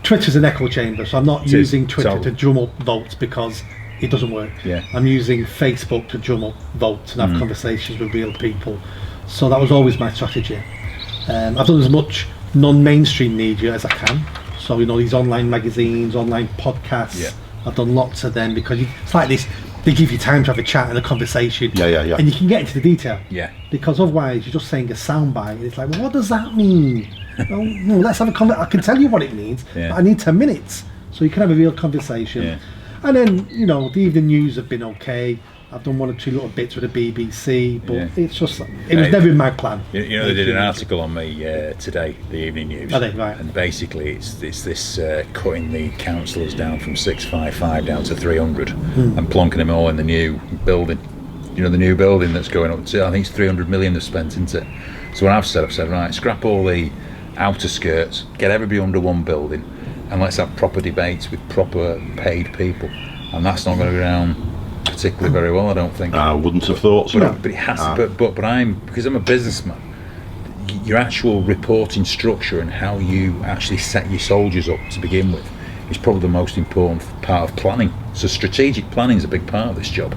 Twitter's an echo chamber, so I'm not It is, using Twitter totally. to drum up votes because it doesn't work. Yeah. I'm using Facebook to drum up votes and Mm. have conversations with real people. So that was always my strategy. I've done as much non-mainstream media as I can. So, these online magazines, online podcasts. Yeah. I've done lots of them because it's like this, they give you time to have a chat and a conversation. Yeah. And you can get into the detail. Yeah. Because otherwise you're just saying a soundbite and it's like, well, what does that mean? Well, no, let's have a conversation. I can tell you what it means, Yeah. but I need 10 minutes. So you can have a real conversation. Yeah. And then, the evening news have been okay. I've done one or two little bits with the BBC, but Yeah. it's just, it was never in my plan. They did an article on me today, the Evening News. Are they? Right. And basically, it's this cutting the councillors down from 655 down to 300 and plonking them all in the new building. The new building that's going up to, I think it's 300 million they've spent into it. So what I've said, right, scrap all the outer skirts, get everybody under one building, and let's have proper debates with proper paid people. And that's not going to go down particularly very well, I don't think. I wouldn't have thought so. But it has to, but because I'm a businessman, your actual reporting structure and how you actually set your soldiers up to begin with is probably the most important part of planning. So strategic planning is a big part of this job,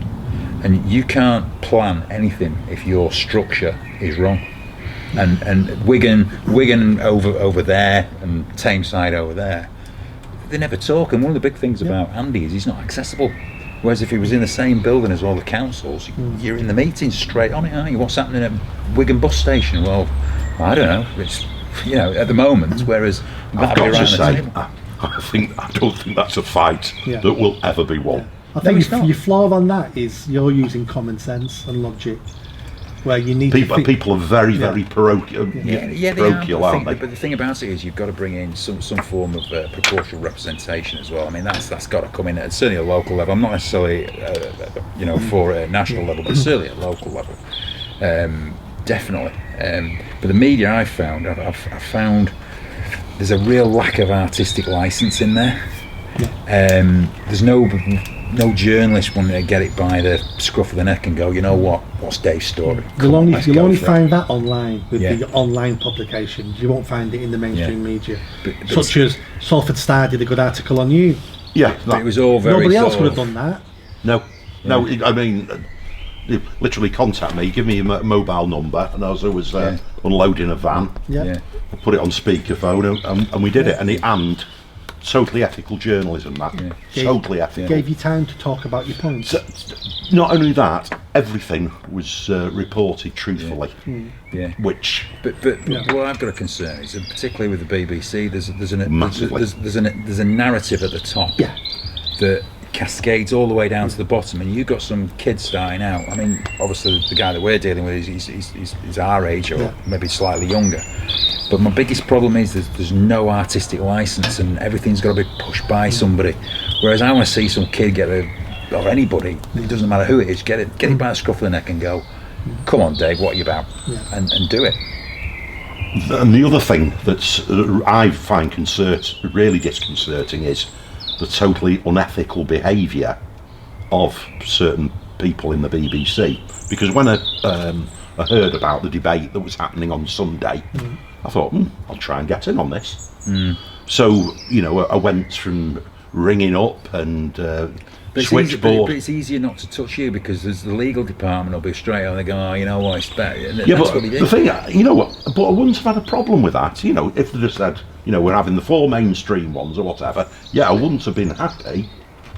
and you can't plan anything if your structure is wrong. And Wigan over there and Tameside over there, they never talk. And one of the big things about Andy is he's not accessible. Whereas if he was in the same building as all the councils, you're in the meetings straight on it, aren't you? What's happening at Wigan bus station? Well, I don't know. It's at the moment. Whereas I've that'd be got to around the say, table. I don't think that's a fight Yeah. that will ever be won. I No, think it's not. your flaw on that is you're using common sense and logic, where you need to think, People are very, very parochial, Yeah, they are. parochial, aren't they? But the thing about it is you've got to bring in some form of proportional representation as well. I mean, that's got to come in at certainly a local level. I'm not necessarily, for a national level, but certainly at a local level, definitely. But the media I've found there's a real lack of artistic license in there. There's no journalist wanting to get it by the scruff of the neck and go, you know what's Dave's story? You'll only Let's go for it. find that online with Yeah. the online publications. You won't find it in the mainstream media, But such as Salford Star did a good article on you. Yeah, But it was all very Nobody else sort would have of- done that. no. I mean, you literally contact me, give me your mobile number, and as I was unloading a van, Yeah. I put it on speakerphone, and we did it. And totally ethical journalism, that totally ethical. Gave you time to talk about your points. So, not only that, everything was reported truthfully, Yeah. which But what I've got a concern is, and particularly with the BBC, there's Massively. a narrative at the top Yeah. that cascades all the way down to the bottom, and you've got some kids starting out. I mean, obviously the guy that we're dealing with is our age or maybe slightly younger. But my biggest problem is there's no artistic license, and everything's got to be pushed by somebody. Whereas I want to see some kid or anybody, it doesn't matter who it is, get it by the scruff of the neck and go, come on Dave, what are you about? And do it. And the other thing that's I find really disconcerting is the totally unethical behaviour of certain people in the BBC. Because when I heard about the debate that was happening on Sunday, I thought, I'll try and get in on this. So, I went from ringing up and switchboard. But it's easier not to touch you because there's the legal department will be straight on. They go, you know what, it's better. Yeah, but the thing, but I wouldn't have had a problem with that. If they just said, we're having the 4 mainstream ones or whatever. Yeah, I wouldn't have been happy.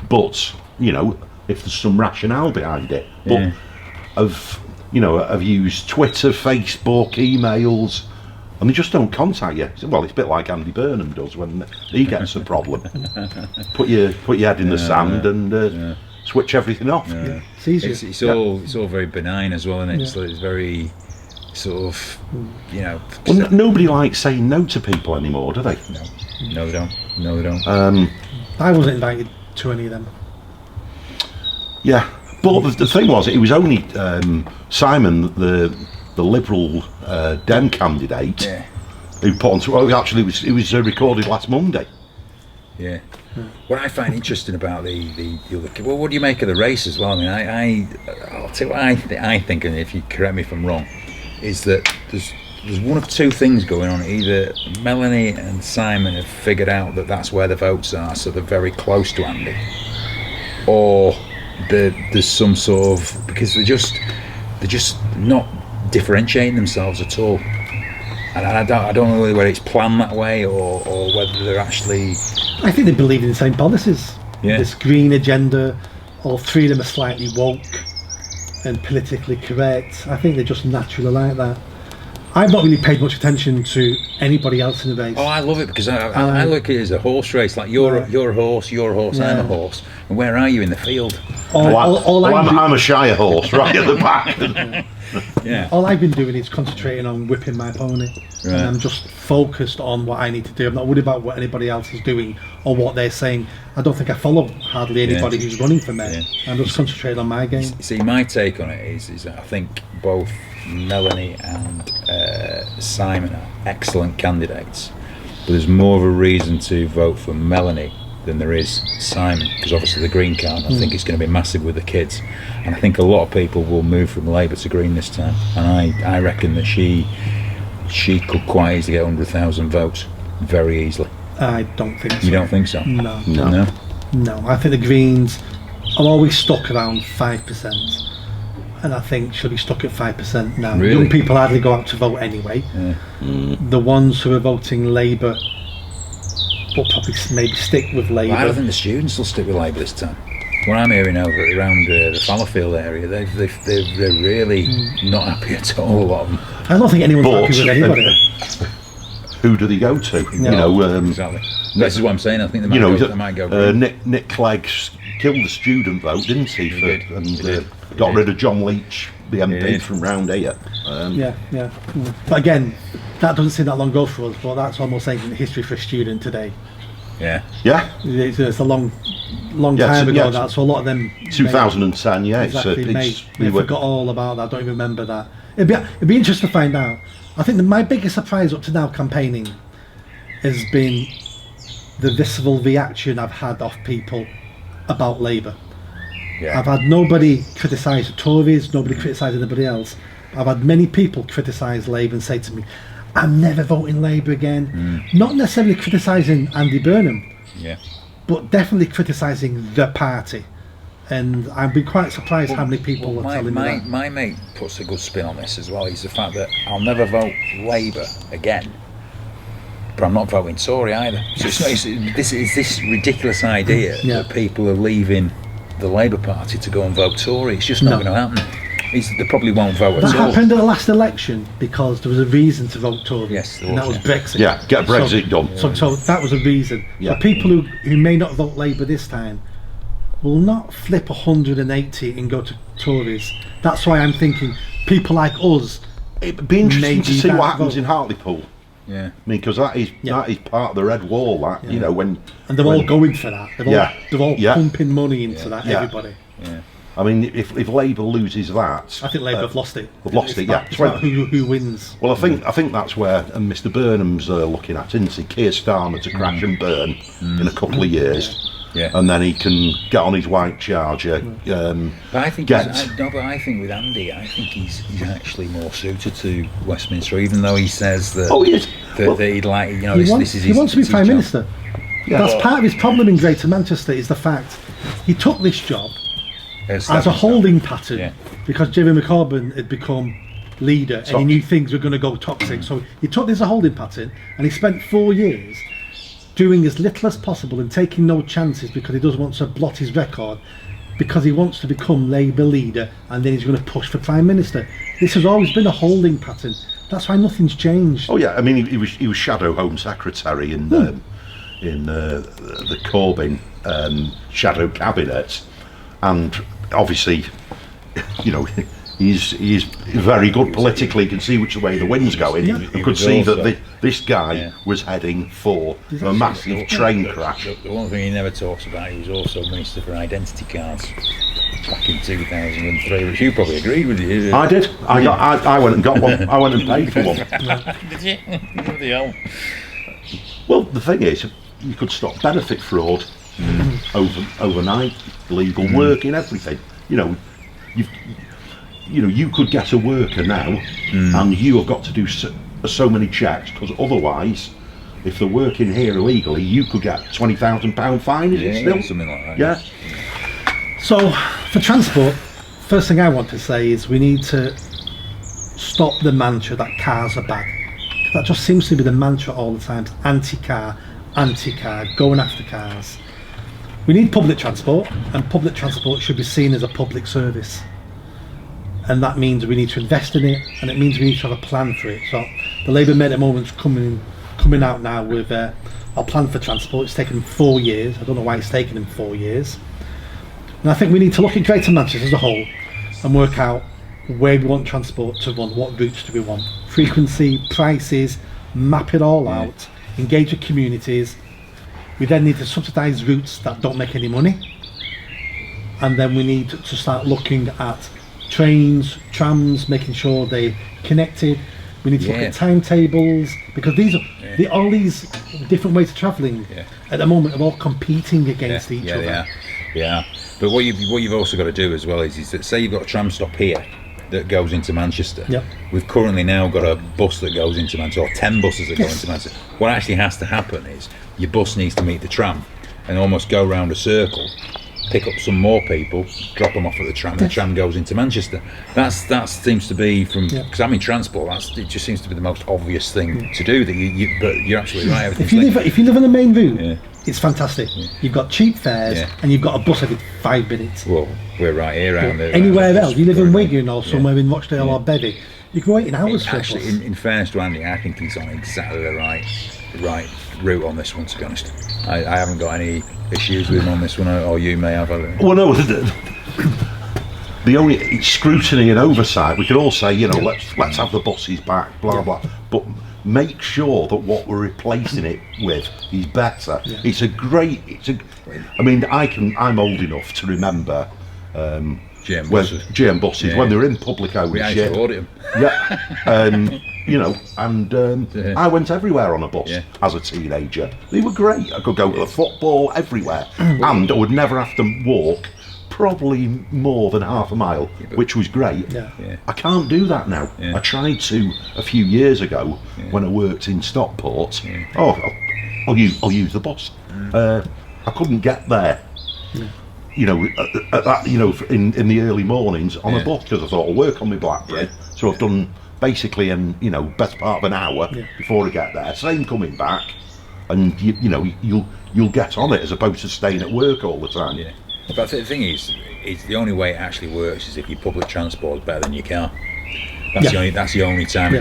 But if there's some rationale behind it. But I've used Twitter, Facebook, emails, and they just don't contact you. Well, it's a bit like Andy Burnham does when he gets a problem. Put your head in the sand and switch everything off. Yeah. It's easier. It's all very benign as well, isn't it? So it's very sort of, Well, nobody likes saying no to people anymore, do they? No, they don't. I wasn't invited to any of them. Yeah, but the thing was, it was only Simon, the Liberal Dem candidate, who put on. Well, actually, it was recorded last Monday. Yeah. What I find interesting about the other, well, what do you make of the race as well? I mean, I'll tell you what I think, and if you correct me if I'm wrong, is that there's one of two things going on. Either Melanie and Simon have figured out that that's where the votes are, so they're very close to Andy, or there's some sort of, because they're just not differentiating themselves at all. And I don't know whether it's planned that way or whether they're actually. I think they believe in the same policies. Yeah. This green agenda, all 3 of them are slightly woke and politically correct. I think they're just naturally like that. I've not really paid much attention to anybody else in the race. Oh, I love it because I look at it as a horse race. Like you're a horse, I'm a horse. And where are you in the field? I'm a Shire horse right at the back. Yeah. All I've been doing is concentrating on whipping my pony. Right. And I'm just focused on what I need to do. I'm not worried about what anybody else is doing or what they're saying. I don't think I follow hardly anybody who's running for me. Yeah. I'm just concentrating on my game. See, my take on it is that I think both Melanie and Simon are excellent candidates, but there's more of a reason to vote for Melanie than there is Simon, because obviously the Green card, I think it's going to be massive with the kids, and I think a lot of people will move from Labour to Green this time, and I reckon that she could quite easily get 100,000 votes very easily. I don't think so. You don't think so? No. I think the Greens are always stuck around 5%. And I think she'll be stuck at 5% now. Really? Young people hardly go out to vote anyway. The ones who are voting Labour will probably maybe stick with Labour. Well, I don't think the students will stick with Labour this time. What I'm hearing over around the Fallowfield area, they're really not happy at all. A lot of them. I don't think anyone's happy with anybody. Who do they go to? Exactly. This is what I'm saying. I think they might go. Nick Clegg killed the student vote, didn't he? Got rid of John Leach, the MP from round here. But again, that doesn't seem that long ago for us. But that's almost ancient history for a student today. Yeah. It's a long time ago. That so a lot of them. 2010. Exactly. They forgot all about that. Don't even remember that. It'd be interesting to find out. I think my biggest surprise up to now campaigning has been the visceral reaction I've had off people about Labour. Yeah. I've had nobody criticise the Tories, nobody criticise anybody else. I've had many people criticise Labour and say to me, I'm never voting Labour again. Not necessarily criticising Andy Burnham, but definitely criticising the party. And I've been quite surprised how many people are telling me that. My mate puts a good spin on this as well. Is the fact that I'll never vote Labour again, but I'm not voting Tory either. So it's this ridiculous idea that people are leaving the Labour Party to go and vote Tory. It's just not going to happen. They probably won't vote at all. That happened at the last election because there was a reason to vote Tory. Yes, there and was, that was Brexit. Yeah, get Brexit done. So that was a reason. Yeah. For people who may not vote Labour this time, will not flip 180 and go to Tories. That's why I'm thinking people like us. It'd be interesting to maybe see that what happens vote. in Hartlepool. Yeah. I mean, because that is part of the Red Wall. That you know when. And they're all going for that. They're all pumping money into that. Yeah. Everybody. Yeah. I mean, if Labour loses that, I think Labour have lost it. They've lost It's it. about- Yeah. It's about who wins. Well, I think that's where Mr. Burnham's looking at, isn't he? Keir Starmer to crash and burn in a couple of years, Yeah. and then he can get on his white charger. But I think but I think with Andy, I think he's actually more suited to Westminster, even though he says that, Oh, he is. that he'd like, you know, He this wants, is he his wants to be his Prime job. Minister. That's part of his problem in Greater Manchester is the fact he took this job as a holding pattern Yeah. because Jeremy Corbyn had become leader and he knew things were going to go toxic. So he took this as a holding pattern and he spent 4 years doing as little as possible and taking no chances because he doesn't want to blot his record because he wants to become Labour leader and then he's going to push for Prime Minister. This has always been a holding pattern. That's why nothing's changed. Oh yeah, I mean, he was Shadow Home Secretary in the Corbyn Shadow Cabinet, and obviously, you know, he's very good politically. You can see which way the wind's going. Yeah. You could see that this guy was heading for a massive The- train crash. The one thing he never talks about, he was also Minister for Identity Cards back in 2003, which you probably agreed with. You. I did. I went and got one. I went and paid for one. Did you? Bloody hell. Well, the thing is, you could stop benefit fraud overnight, legal work in everything. You could get a worker now, and you have got to do so many checks because otherwise, if they're working here illegally, you could get £20,000 fine. Is it still something like that? Yeah. So for transport, first thing I want to say is we need to stop the mantra that cars are bad. That just seems to be the mantra all the time. Anti-car, going after cars. We need public transport, and public transport should be seen as a public service. And that means we need to invest in it, and it means we need to have a plan for it. So the Labour Made It Movement's coming out now with our plan for transport. It's taken 4 years. I don't know why it's taken him 4 years. And I think we need to look at Greater Manchester as a whole and work out where we want transport to run, what routes do we want, frequency, prices, map it all out, engage with communities. We then need to subsidise routes that don't make any money, and then we need to start looking at trains, trams, making sure they're connected. We need to look at timetables because these are all these different ways of travelling at the moment are all competing against each other. Yeah. But what you've also got to do as well is that say you've got a tram stop here that goes into Manchester. Yep. We've currently now got a bus that goes into Manchester, or 10 buses that go into Manchester. What actually has to happen is your bus needs to meet the tram and almost go round a circle, pick up some more people, drop them off at the tram, and the tram goes into Manchester. That seems to be because I'm in transport. It just seems to be the most obvious thing to do. But you're absolutely right. If you live on the main route, it's fantastic. Yeah. You've got cheap fares and you've got a bus every 5 minutes. Well, we're right here around there. Anywhere else, you live in Wigan or somewhere in Rochdale or Bevy, you can wait in hours for a bus. Actually, in fairness to Andy, I think he's on exactly the right route on this one. To be honest, I haven't got any issues with him on this one, or you may have. Well, no. The only scrutiny and oversight, we could all say, let's have the buses back, blah blah, but make sure that what we're replacing it with is better. Yeah. I mean, I'm old enough to remember GM buses when they were in public ownership. We actually audit them. Yeah, I went everywhere on a bus as a teenager. They were great. I could go to the football everywhere, and I would never have to walk probably more than half a mile, which was great. I can't do that now. I tried to a few years ago when I worked in Stockport. I'll use the bus. I couldn't get there. At that, in the early mornings on a bus because I thought I'll work on my BlackBerry. So I've done basically best part of an hour before I get there. Same coming back, and you'll get on it as opposed to staying at work all the time. Yeah. But the thing is the only way it actually works is if your public transport is better than your car. That's the only time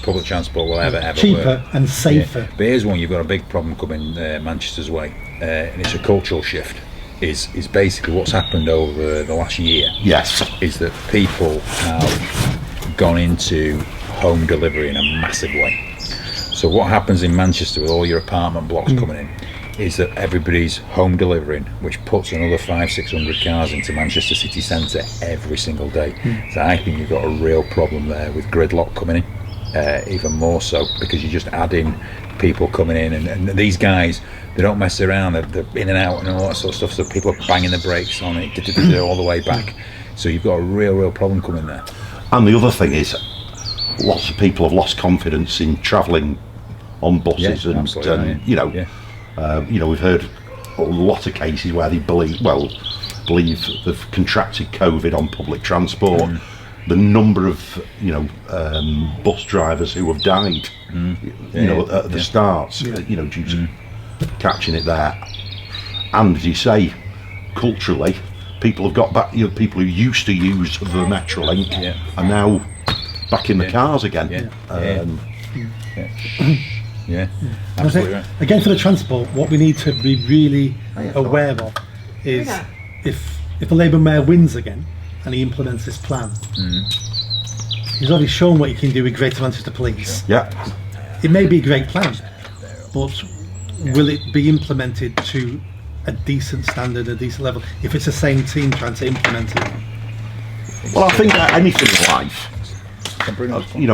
public transport will ever cheaper work. And safer. But here's one: you've got a big problem coming Manchester's way, and it's a cultural shift. is basically what's happened over the last year. Yes. Is that people have gone into home delivery in a massive way. So what happens in Manchester with all your apartment blocks coming in is that everybody's home delivering, which puts another 500-600 cars into Manchester city centre every single day. So I think you've got a real problem there with gridlock coming in, even more so, because you're just adding people coming in, and these guys, they don't mess around, they're in and out and all that sort of stuff, so people are banging the brakes on it all the way back. So you've got a real problem coming there. And the other thing is, lots of people have lost confidence in travelling on buses, and you know, we've heard a lot of cases where they believe they've contracted COVID on public transport. The number of bus drivers who have died, at the starts, due to catching it there. And as you say, culturally, people have got back. People who used to use the Metrolink are now back in the cars again. Absolutely right. Again, for the transport, what we need to be really aware of is if the Labour Mayor wins again and he implements this plan, he's already shown what he can do with Greater Manchester Police. Yeah. It may be a great plan, but will it be implemented to a decent standard, a decent level, if it's the same team trying to implement it? Well, I think that anything in life,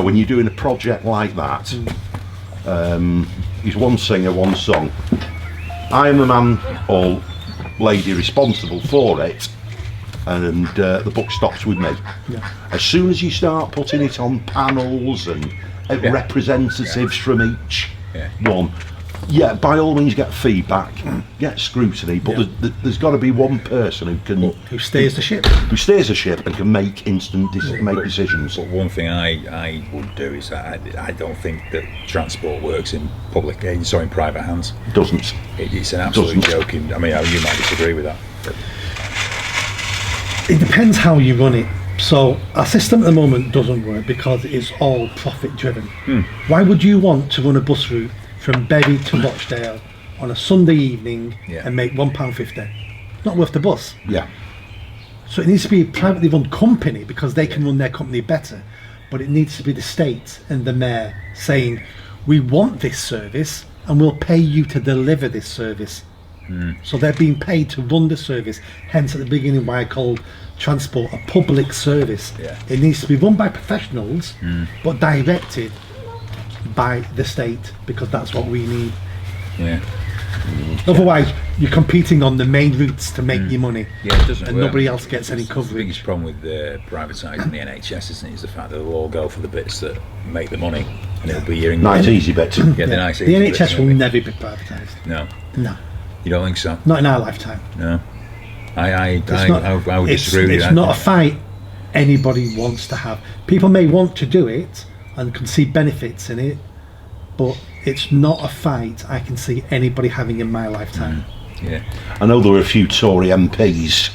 when you're doing a project like that, is one singer, one song. I am the man or lady responsible for it, and the buck stops with me. As soon as you start putting it on panels and representatives from each one, by all means get feedback, get scrutiny, but there's got to be one person who steers the ship, and can make instant decisions. But one thing I would do is I don't think that transport works in in private hands. It doesn't. It's an absolute joke. I mean, you might disagree with that. But it depends how you run it. So our system at the moment doesn't work because it's all profit driven. Why would you want to run a bus route from Bury to Rochdale on a Sunday evening and make £1.50? Not worth the bus. So it needs to be a privately run company because they can run their company better, but it needs to be the state and the mayor saying, we want this service and we'll pay you to deliver this service. So they're being paid to run the service, hence at the beginning why I called transport a public service. It needs to be run by professionals but directed by the state, because that's what we need. Otherwise you're competing on the main routes to make your money, it doesn't and work. nobody else gets any coverage. The biggest problem with privatising the NHS, isn't it, is the fact that they'll all go for the bits that make the money, and it'll be your nice easy bits. the nice the easy NHS bits, will never be privatised. No, you don't think so? Not in our lifetime. No, I would disagree with It's that. not a fight anybody wants to have. People may want to do it and can see benefits in it, but it's not a fight I can see anybody having in my lifetime. I know there were a few Tory MPs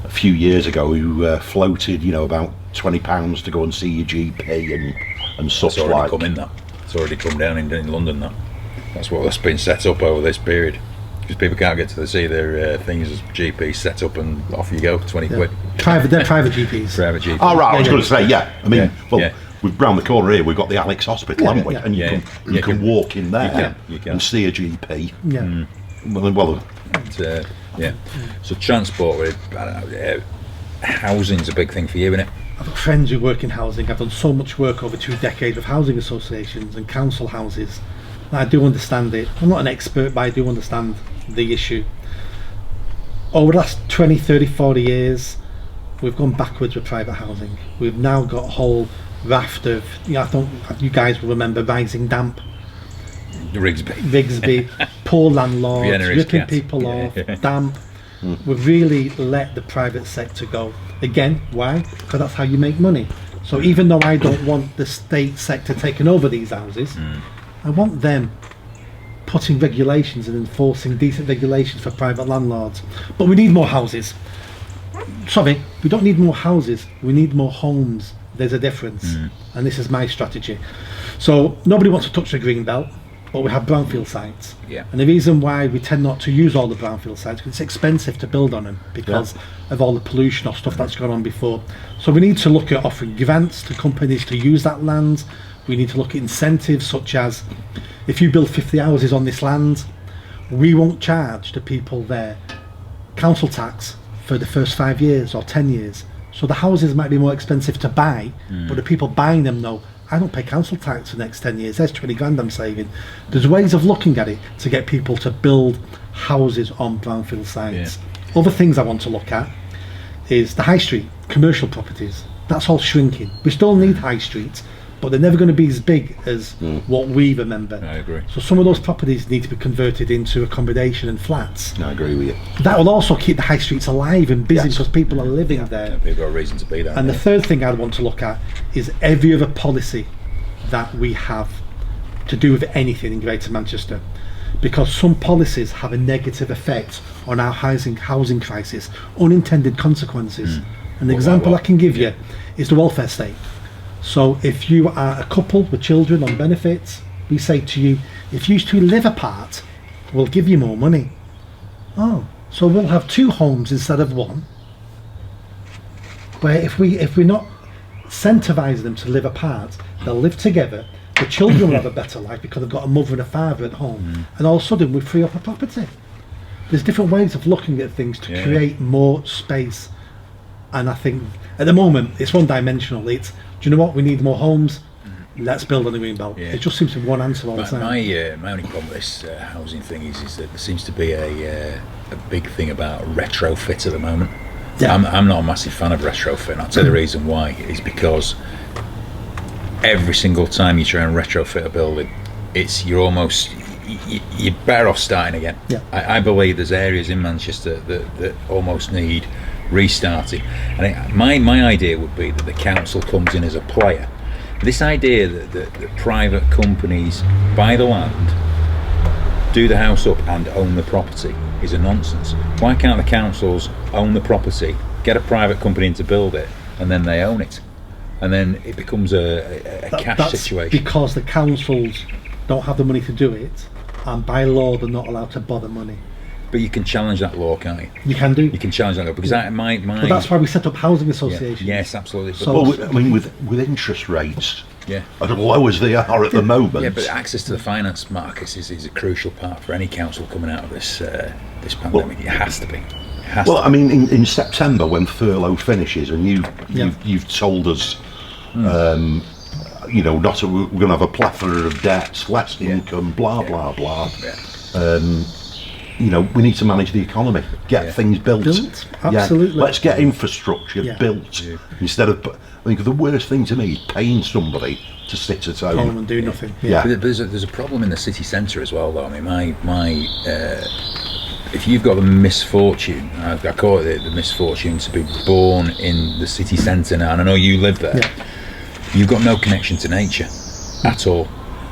a few years ago who floated, about £20 to go and see your GP and such like. It's already come down in London. That's been set up over this period, because people can't get to see their things as GP set up, and off you go, 20 quid. They're private GPs. Private GPs. Oh right, I was going to say, I mean, we've round the corner here, we've got the Alex Hospital, haven't we? And you can walk in there and see a GP. So transport, housing's a big thing for you, isn't it? I've got friends who work in housing. I've done so much work over 2 decades with housing associations and council houses. I do understand it. I'm not an expert, but I do understand the issue. Over the last 20, 30, 40 years, we've gone backwards with private housing. We've now got a whole raft of, I think you guys will remember Rising Damp. Rigsby, poor landlords, ripping people off, damp. We've really let the private sector go. Again, why? Because that's how you make money. So even though I don't want the state sector taking over these houses, I want them putting regulations and enforcing decent regulations for private landlords. But we need more houses. Sorry, we don't need more houses, we need more homes. There's a difference, and this is my strategy. So nobody wants to touch the green belt. but we have brownfield sites. Yeah. And the reason why we tend not to use all the brownfield sites, because it's expensive to build on them because of all the pollution or stuff that's gone on before. So we need to look at offering grants to companies to use that land. We need to look at incentives such as, if you build 50 houses on this land, we won't charge the people there council tax for the first 5 years or 10 years. So the houses might be more expensive to buy, but the people buying them know, I don't pay council tax for the next 10 years, there's 20 grand I'm saving. There's ways of looking at it to get people to build houses on brownfield sites. Yeah. Other things I want to look at is the high street, commercial properties. That's all shrinking. We still need high streets, but they're never going to be as big as what we remember. I agree. So some of those properties need to be converted into accommodation and flats. I agree with you. That will also keep the high streets alive and busy because people are living there. Yeah, people got a reason to be there. And the third thing I'd want to look at is every other policy that we have to do with anything in Greater Manchester, because some policies have a negative effect on our housing crisis, unintended consequences. An example I can give you is the welfare state. So if you are a couple with children on benefits, we say to you, if you two live apart, we'll give you more money. Oh, so we'll have 2 homes instead of 1. Where if we're not incentivising them to live apart, they'll live together, the children will have a better life because they've got a mother and a father at home, and all of a sudden we free up a property. There's different ways of looking at things to create more space, and I think at the moment it's one-dimensional. It's, do you know what, we need more homes, let's build on the green belt. It just seems to be one answer all the time. My only problem with this housing thing is that there seems to be a big thing about retrofit at the moment. I'm not a massive fan of retrofit, and I'll tell you the reason why is because every single time you try and retrofit a building, you're better off starting again. I believe there's areas in Manchester that almost need restarting, and my idea would be that the council comes in as a player. This idea that private companies buy the land, do the house up and own the property is a nonsense. Why can't the councils own the property, get a private company in to build it, and then they own it, and then it becomes a cash situation? Because the councils don't have the money to do it, and by law they're not allowed to bother money. But you can challenge that law, can't you? You can do. You can challenge that law, because But that's why we set up housing associations. Yes, absolutely. So, I mean, with interest rates as low as they are at the moment. Yeah, but access to the finance markets is a crucial part for any council coming out of this pandemic. It has to be. I mean, in September when furlough finishes, and you've told us, we're going to have a plethora of debts, less income, blah blah blah. We need to manage the economy, get things built. Absolutely. Let's get infrastructure built instead of. I think the worst thing to me is paying somebody to sit at home and do nothing. But there's a problem in the city centre as well, though. I mean, if you've got the misfortune, I call it the misfortune to be born in the city centre now, and I know you live there, you've got no connection to nature at all.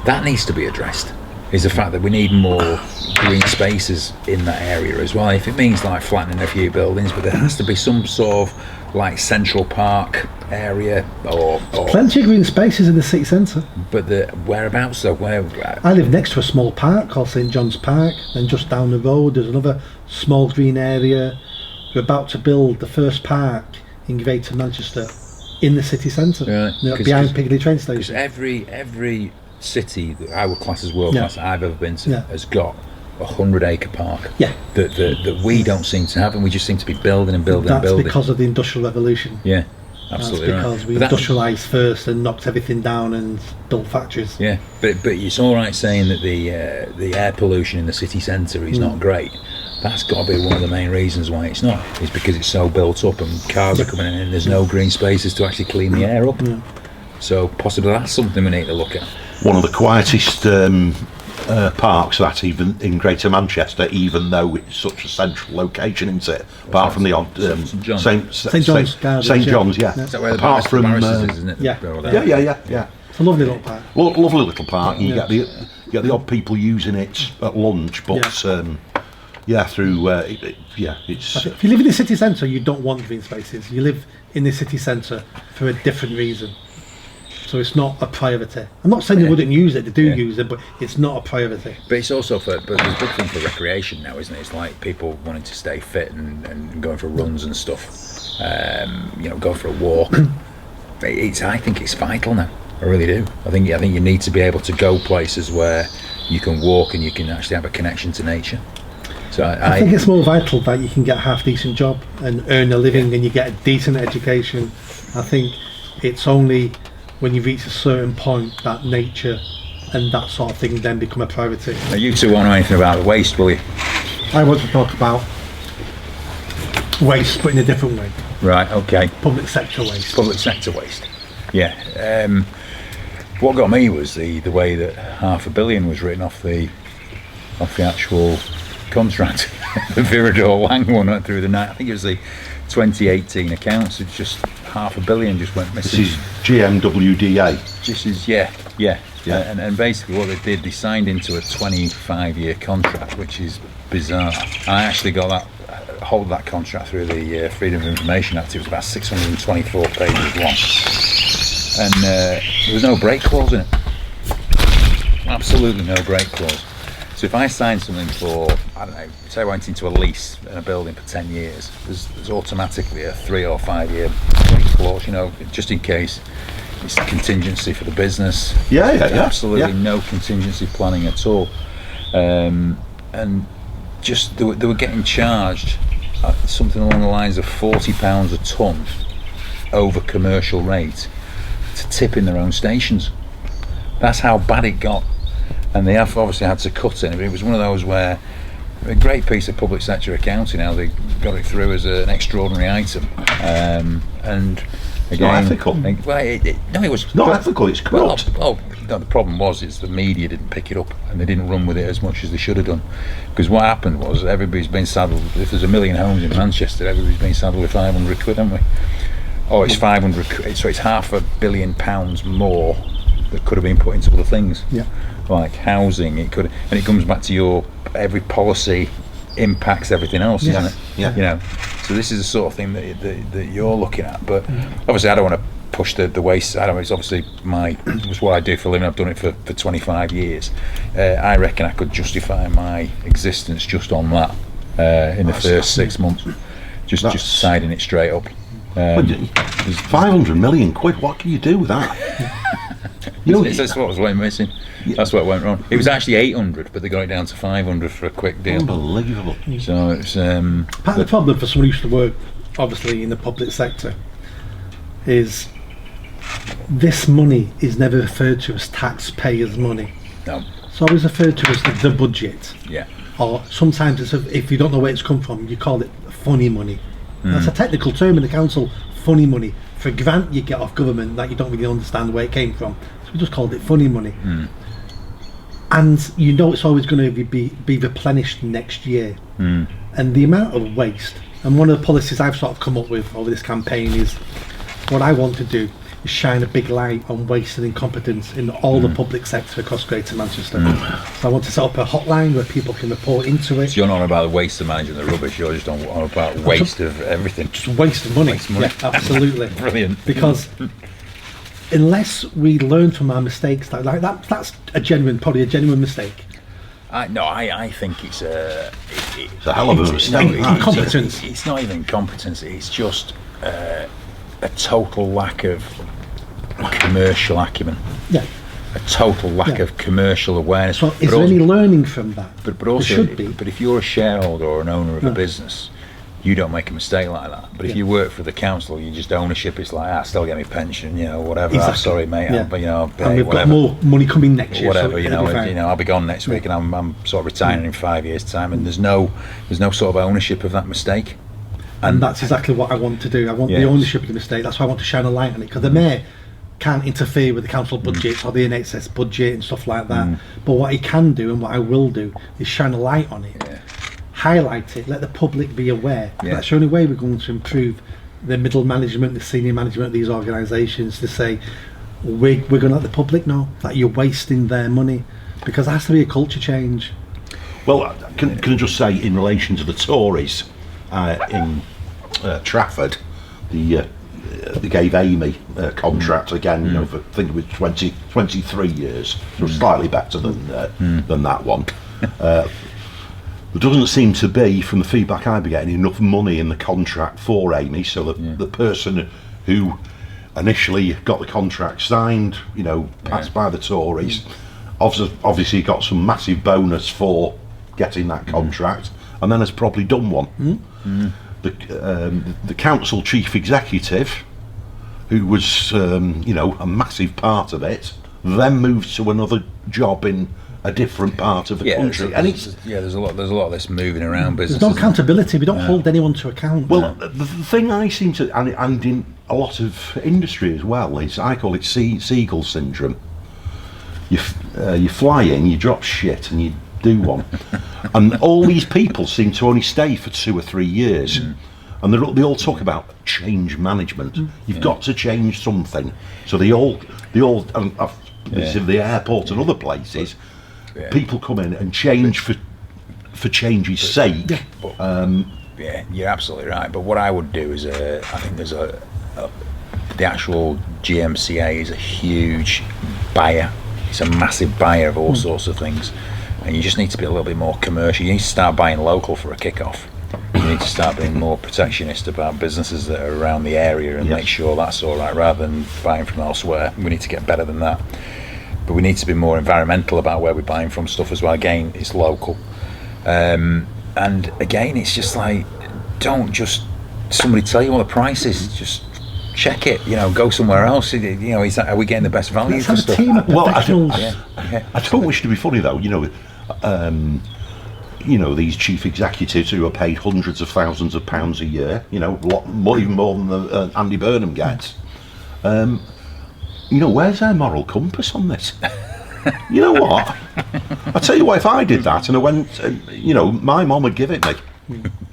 That needs to be addressed. Is the fact that we need more green spaces in that area as well. If it means like flattening a few buildings, but there has to be some sort of like Central Park area or plenty of green spaces in the city centre. But the whereabouts though? I live next to a small park called St John's Park, and just down the road there's another small green area. We're about to build the first park in Greater Manchester in the city centre, behind Piccadilly train station. Because every city that I would class as world class I've ever been to has got 100-acre park that we don't seem to have, and we just seem to be building and building and building. That's because of the Industrial Revolution. Absolutely. That's because we industrialised first and knocked everything down and built factories. But it's all right saying that the air pollution in the city centre is not great. That's got to be one of the main reasons why it's not. It's because it's so built up and cars are coming in and there's no green spaces to actually clean the air up. So possibly that's something we need to look at. One of the quietest parks that even in Greater Manchester, even though it's such a central location, isn't it? Apart from the odd St John's. St John's, Is that where apart from is, isn't it? Yeah. It's a lovely little park. Lovely little park. You get the odd people using it at lunch, but through it's. If you live in the city centre, you don't want green spaces. You live in the city centre for a different reason. So it's not a priority. I'm not saying they wouldn't use it, they do use it, but it's not a priority. But it's also but there's a big thing for recreation now, isn't it? It's like people wanting to stay fit and going for runs and stuff, go for a walk. I think it's vital now. I really do. I think you need to be able to go places where you can walk and you can actually have a connection to nature. So I think it's more vital that you can get a half decent job and earn a living and you get a decent education. I think it's only when you reach a certain point that nature and that sort of thing then become a priority. Now you two won't know anything about the waste, will you? I want to talk about waste, but in a different way. Right, okay. Public sector waste. Public sector waste. Yeah. What got me was the way that £500 million was written off the actual contract. The Viridor Lang one went through the night. I think it was the 2018 accounts. It's just £500 million just went missing. This is GMWDA. This is yeah. And basically what they did, they signed into a 25-year contract, which is bizarre. I actually got hold of that contract through the Freedom of Information Act. It was about 624 pages long, and there was no break clause in it. Absolutely no break clause. So if I signed something for, I don't know, say I went into a lease in a building for 10 years, there's automatically a 3 or 5 year break clause, just in case. It's contingency for the business. Yeah. Absolutely no contingency planning at all. And just they were getting charged something along the lines of £40 a tonne over commercial rate to tip in their own stations. That's how bad it got. And they have obviously had to cut it. It was one of those where a great piece of public sector accounting, how they got it through as an extraordinary item. And again, it's not ethical. It was not ethical. It's corrupt. No, the problem was the media didn't pick it up and they didn't run with it as much as they should have done. Because what happened was everybody's been saddled. If there's 1 million homes in Manchester, everybody's been saddled with 500 quid, haven't we? Oh, it's 500 quid. So it's £500 million more that could have been put into other things. Yeah. Like housing, and it comes back to every policy impacts everything else, doesn't it? Yeah. So this is the sort of thing that you're looking at. But obviously, I don't want to push the waste. I don't. It's obviously it's what I do for a living. I've done it for 25 years. I reckon I could justify my existence just on that in the first 6 months, just siding it straight up. 500 million quid. What can you do with that? That's what was went missing. That's what went wrong. It was actually 800, but they got it down to 500 for a quick deal. Unbelievable. So it's part of the problem for someone who used to work, obviously, in the public sector, is this money is never referred to as taxpayers' money. No. It's always referred to as the budget. Yeah. Or sometimes if you don't know where it's come from, you call it funny money. That's a technical term in the council, funny money. For a grant you get off government that you don't really understand where it came from. So we just called it funny money. And it's always going to be replenished next year. And the amount of waste, and one of the policies I've sort of come up with over this campaign is, what I want to do is shine a big light on waste and incompetence in all the public sector across Greater Manchester. So I want to set up a hotline where people can report into it. So you're not on about the waste of managing the rubbish, you're just on about waste of everything. Just waste of money. Yeah, absolutely. Brilliant. Because unless we learn from our mistakes, that's probably a genuine mistake. I think it's a hell of a mistake. Incompetence. It's not even incompetence. It's just a total lack of commercial acumen. Yeah. A total lack of commercial awareness. So is there any learning from that? But also, there should be. But if you're a shareholder or an owner of a business, you don't make a mistake like that. But if you work for the council, you just ownership. It's like, still get me pension, whatever. Exactly. Sorry, mate. Yeah. And we've got more money coming next year. Whatever, so I'll be gone next week, and I'm sort of retiring in 5 years' time, and there's no sort of ownership of that mistake. And that's exactly what I want to do. I want the ownership of the mistake. That's why I want to shine a light on it, because the mayor can't interfere with the council budgets or the NHS budget and stuff like that. But what he can do, and what I will do, is shine a light on it, highlight it, let the public be aware. That's the only way we're going to improve the middle management, the senior management of these organisations, to say we're going to let the public know that you're wasting their money, because there has to be a culture change. Well, can I just say, in relation to the Tories in Trafford, the they gave Amy a contract again, you know, for, I think it was 23 years, so slightly better than that one. There doesn't seem to be, from the feedback I've been getting, enough money in the contract for Amy, so the person who initially got the contract signed, you know, passed by the Tories, obviously got some massive bonus for getting that contract, and then has probably done one. The council chief executive, who was you know, a massive part of it, then moved to another job in a different part of the country, and there's a lot of this moving around business. There's no accountability. We don't hold anyone to account. Well, the thing I seem to, and in a lot of industry as well, is I call it seagull syndrome. You fly in, you drop shit, and you do one, and all these people seem to only stay for 2 or 3 years, and they all talk about change management. You've got to change something, so they all, the airport and other places. People come in and change for change's sake. You're absolutely right. But what I would do is, I think there's the actual GMCA is a huge buyer. It's a massive buyer of all sorts of things, and you just need to be a little bit more commercial. You need to start buying local for a kick-off. You need to start being more protectionist about businesses that are around the area and make sure that's all right, rather than buying from elsewhere. We need to get better than that. But we need to be more environmental about where we're buying from stuff as well. Again, it's local, and again, it's just like, don't just somebody tell you what the price is. Just check it. You know, go somewhere else. You know, are we getting the best value for stuff? Well, I don't wish to be funny though. You know, these chief executives who are paid hundreds of thousands of pounds a year. You know, even more than Andy Burnham gets. You know, where's their moral compass on this? You know what? I tell you what, if I did that and I went, you know, my mum would give it me.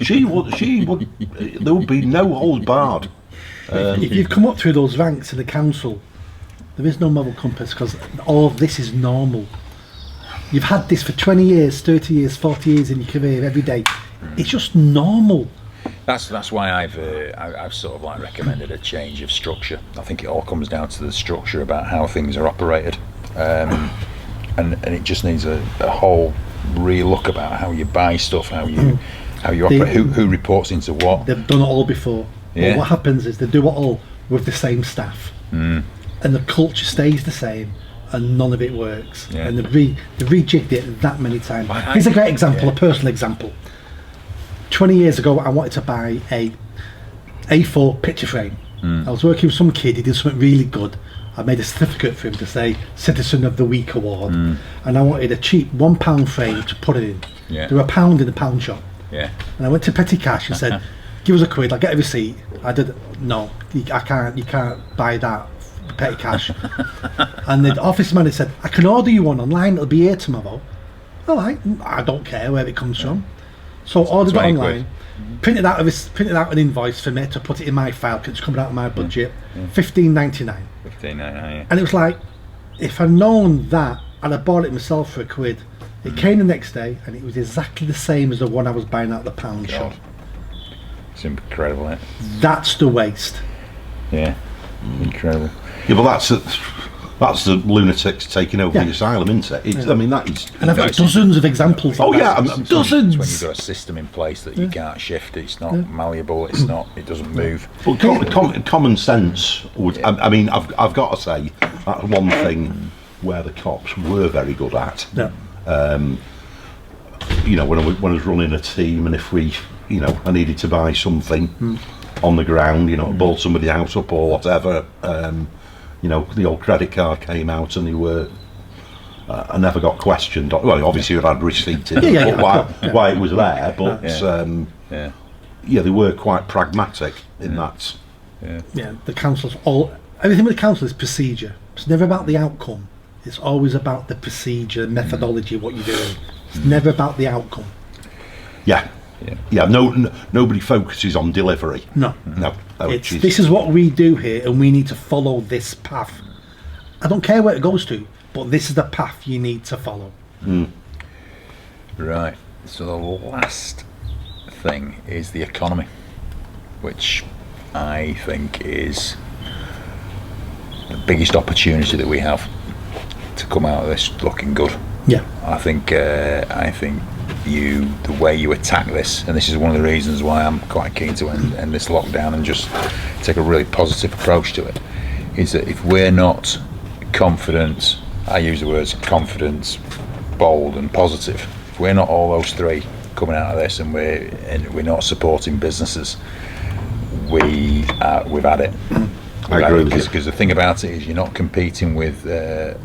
She would. There would be no hold barred. If you've come up through those ranks in the council, there is no moral compass, because all of this is normal. You've had this for 20 years, 30 years, 40 years in your career every day. It's just normal. That's why I've sort of like recommended a change of structure. I think it all comes down to the structure about how things are operated, and it just needs a whole re-look about how you buy stuff, how you operate, who reports into what. They've done it all before. But what happens is they do it all with the same staff, and the culture stays the same, and none of it works. And they've rejigged it that many times. Here's a great example, a personal example. 20 years ago, I wanted to buy a A4 picture frame. I was working with some kid, he did something really good. I made a certificate for him to say Citizen of the Week award, and I wanted a cheap £1 frame to put it in. They were £1 in the pound shop. And I went to Petty Cash and said, give us a quid, I'll get a receipt. I did, no, I can't, you can't buy that for Petty Cash. And the office manager said, I can order you one online, it'll be here tomorrow. All right, I don't care where it comes from. So ordered it online, printed out an invoice for me to put it in my file because it's coming out of my budget, £15.99. And it was like, if I'd known that, I'd have bought it myself for a quid. It came the next day and it was exactly the same as the one I was buying out of the pound shop. It's incredible, isn't it? That's the waste. Yeah, incredible. Yeah, but that's the lunatics taking over the asylum, isn't it? I mean, that is. And I've got dozens of examples. Dozens. When you've got a system in place that you can't shift, it's not malleable. It doesn't move. But common sense would. I mean, I've got to say that's one thing where the cops were very good at. You know, when I was running a team, and if we, you know, I needed to buy something on the ground, you know, bought somebody house up or whatever. You know, the old credit card came out and they were. I never got questioned. Well, obviously, I had receipt in why it was there, but they were quite pragmatic in that. Yeah, the council's everything with the council is procedure. It's never about the outcome. It's always about the procedure, methodology, what you're doing. It's never about the outcome. Nobody focuses on delivery. No. This is what we do here, and we need to follow this path. I don't care where it goes to, but this is the path you need to follow. Right. So the last thing is the economy, which I think, is the biggest opportunity that we have to come out of this looking good. Yeah. I think the way you attack this, and this is one of the reasons why I'm quite keen to end this lockdown and just take a really positive approach to it, is that if we're not confident, I use the words confident, bold and positive, if we're not all those three coming out of this and we're not supporting businesses, we've had it. I agree with you. Because the thing about it is you're not competing with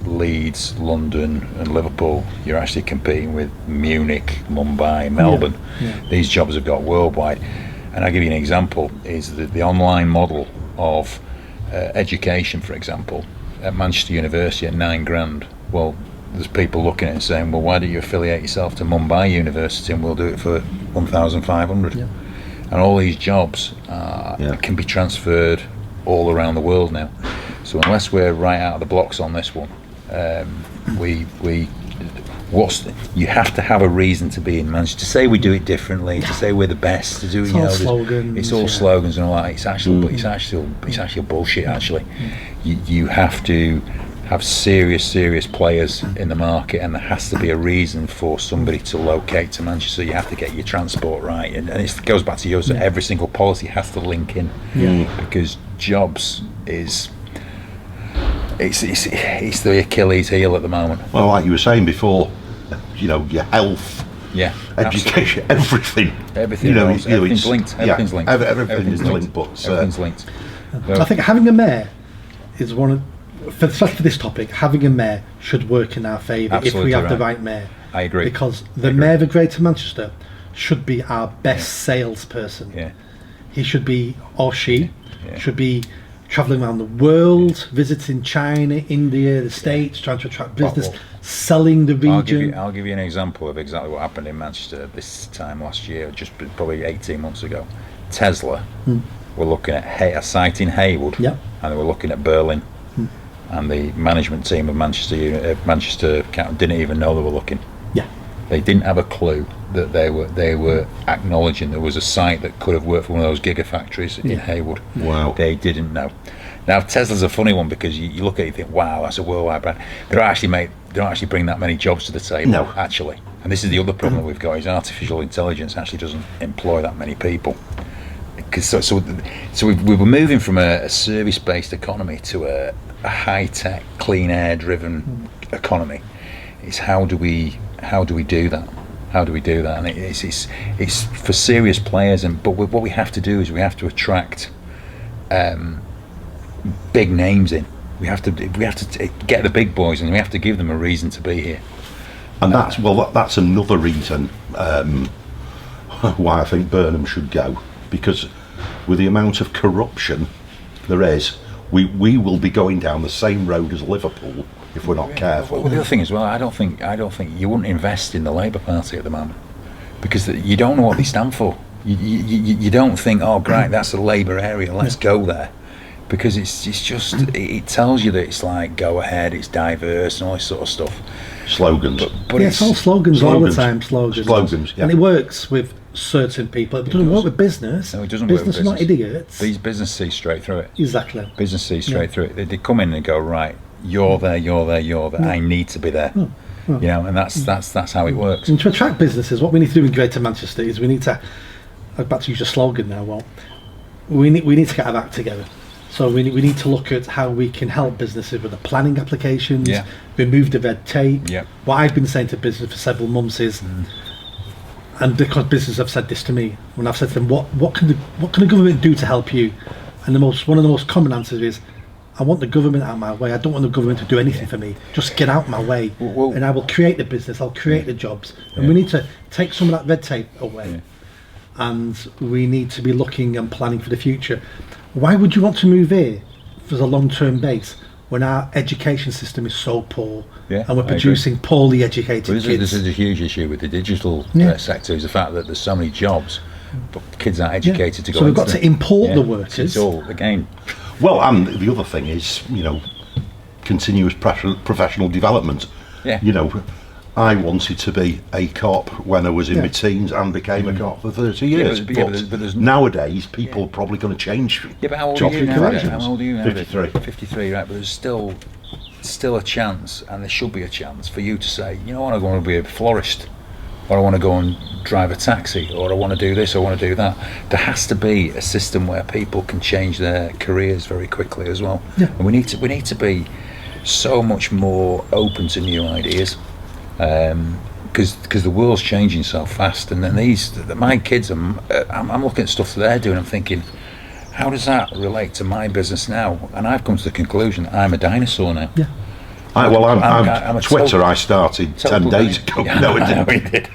Leeds, London and Liverpool. You're actually competing with Munich, Mumbai, Melbourne. Yeah. These jobs have got worldwide. And I'll give you an example, is the online model of education, for example, at Manchester University at £9,000. Well, there's people looking at it and saying, well, why don't you affiliate yourself to Mumbai University and we'll do it for 1,500. Yeah. And all these jobs can be transferred all around the world now. So unless we're right out of the blocks on this one, you have to have a reason to be in Manchester. To say we do it differently, to say we're the best, to do It's all slogans. It's all slogans and all that. It's actually bullshit. Actually, you have to have serious players in the market, and there has to be a reason for somebody to locate to Manchester. You have to get your transport right, and it goes back to yours. So every single policy has to link in, because jobs is it's the Achilles heel at the moment. Well, like you were saying before, your health, education, absolutely. Everything, everything's linked. Everything's linked. Everything's linked. But everything's linked. I think having a mayor is one of, especially for this topic, having a mayor should work in our favour if we have the right mayor. I agree. Because the mayor of Greater Manchester should be our best salesperson. Yeah. He should be, or she, should be travelling around the world, visiting China, India, the States, trying to attract business, selling the region. I'll give you an example of exactly what happened in Manchester this time last year, just probably 18 months ago. Tesla were looking at a site in Haywood, and they were looking at Berlin. And the management team of Manchester didn't even know they were looking. They didn't have a clue that they were acknowledging there was a site that could have worked for one of those gigafactories in Haywood. Wow. They didn't know. Now Tesla's a funny one, because you look at it and think, wow, that's a worldwide brand. They don't actually bring that many jobs to the table. No. Actually. And this is the other problem we've got, is artificial intelligence actually doesn't employ that many people. So we were moving from a service-based economy to a high-tech, clean air-driven economy. It's how do we do that? How do we do that? And it's for serious players. But what we have to do is we have to attract big names in. We have to get the big boys, and we have to give them a reason to be here. And that's another reason why I think Burnham should go, because with the amount of corruption there is, we will be going down the same road as Liverpool if we're not careful. Well, the other thing as well, I don't think you wouldn't invest in the Labour Party at the moment, because you don't know what they stand for. You don't think, oh great, that's a Labour area, let's go there, because it's just it tells you that it's like go ahead, it's diverse and all this sort of stuff. Slogans. But it's all slogans all the time. Slogans, yeah. And it works with certain people. It doesn't work with business. No, it doesn't work with business. Business are not idiots. These businesses see straight through it. Exactly. Business sees straight through it. They come in and go, right, you're there. I need to be there. And that's how it works. And to attract businesses, what we need to do in Greater Manchester is we need to, I'm about to use a slogan now, well, we need to get our act together. So we need to look at how we can help businesses with the planning applications, remove the red tape. What I've been saying to business for several months is, and because businesses have said this to me, when I've said to them, what can the government do to help you? And one of the most common answers is, I want the government out of my way. I don't want the government to do anything for me. Just get out of my way, and I will create the business. I'll create the jobs. And we need to take some of that red tape away, and we need to be looking and planning for the future. Why would you want to move here as a long-term base when our education system is so poor, and we're producing poorly educated kids? This is a huge issue with the digital sector, is the fact that there's so many jobs, but kids aren't educated to go. So we've got to import the workers. It's all again. Well, and the other thing is, continuous professional development. I wanted to be a cop when I was in my teens and became a cop for 30 years. but there's nowadays, people are probably going to change. Yeah, but how old job are you now? occasions. How old are you now? 53. 53, right? But there's still a chance, and there should be a chance for you to say, you know what, I want to be a florist, or I want to go and drive a taxi, or I want to do this, or I want to do that. There has to be a system where people can change their careers very quickly as well. Yeah. And we need to be so much more open to new ideas. Because the world's changing so fast, and then my kids, I'm looking at stuff that they're doing. I'm thinking, how does that relate to my business now? And I've come to the conclusion I'm a dinosaur now. Yeah. I'm Twitter. I started 10 days ago. Yeah, No, it we did.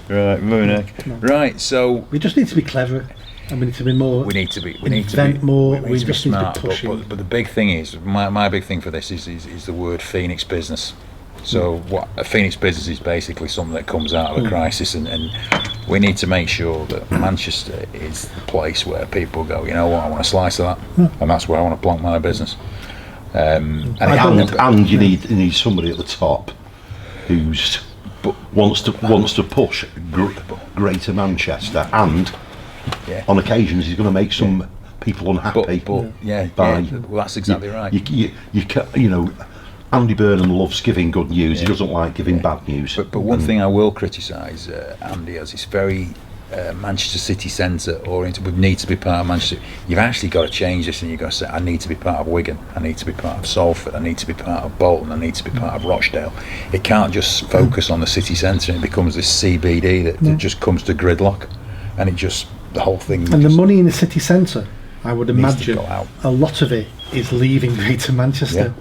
Right, moving on. Right, so We just need to be clever, and we need to be more. we need to be invent more. We We need to be just need to be smart. pushing. But the big thing is, my big thing for this is the word Phoenix business. So what a Phoenix business is basically something that comes out of a crisis, and we need to make sure that Manchester is the place where people go, you know what, I want a slice of that, and that's where I want to plonk my business. And you need somebody at the top who's wants to push Greater Manchester, and on occasions he's going to make some people unhappy. Well, that's exactly right. You know, Andy Burnham loves giving good news. He doesn't like giving bad news. But one thing I will criticise Andy as, it's very Manchester city centre oriented. We need to be part of Manchester. You've actually got to change this, and you've got to say, I need to be part of Wigan, I need to be part of Salford, I need to be part of Bolton, I need to be part of Rochdale. It can't just focus on the city centre, and it becomes this CBD that just comes to gridlock, and the whole thing. And the money in the city centre, I would imagine, go out. a lot of it is leaving Greater Manchester.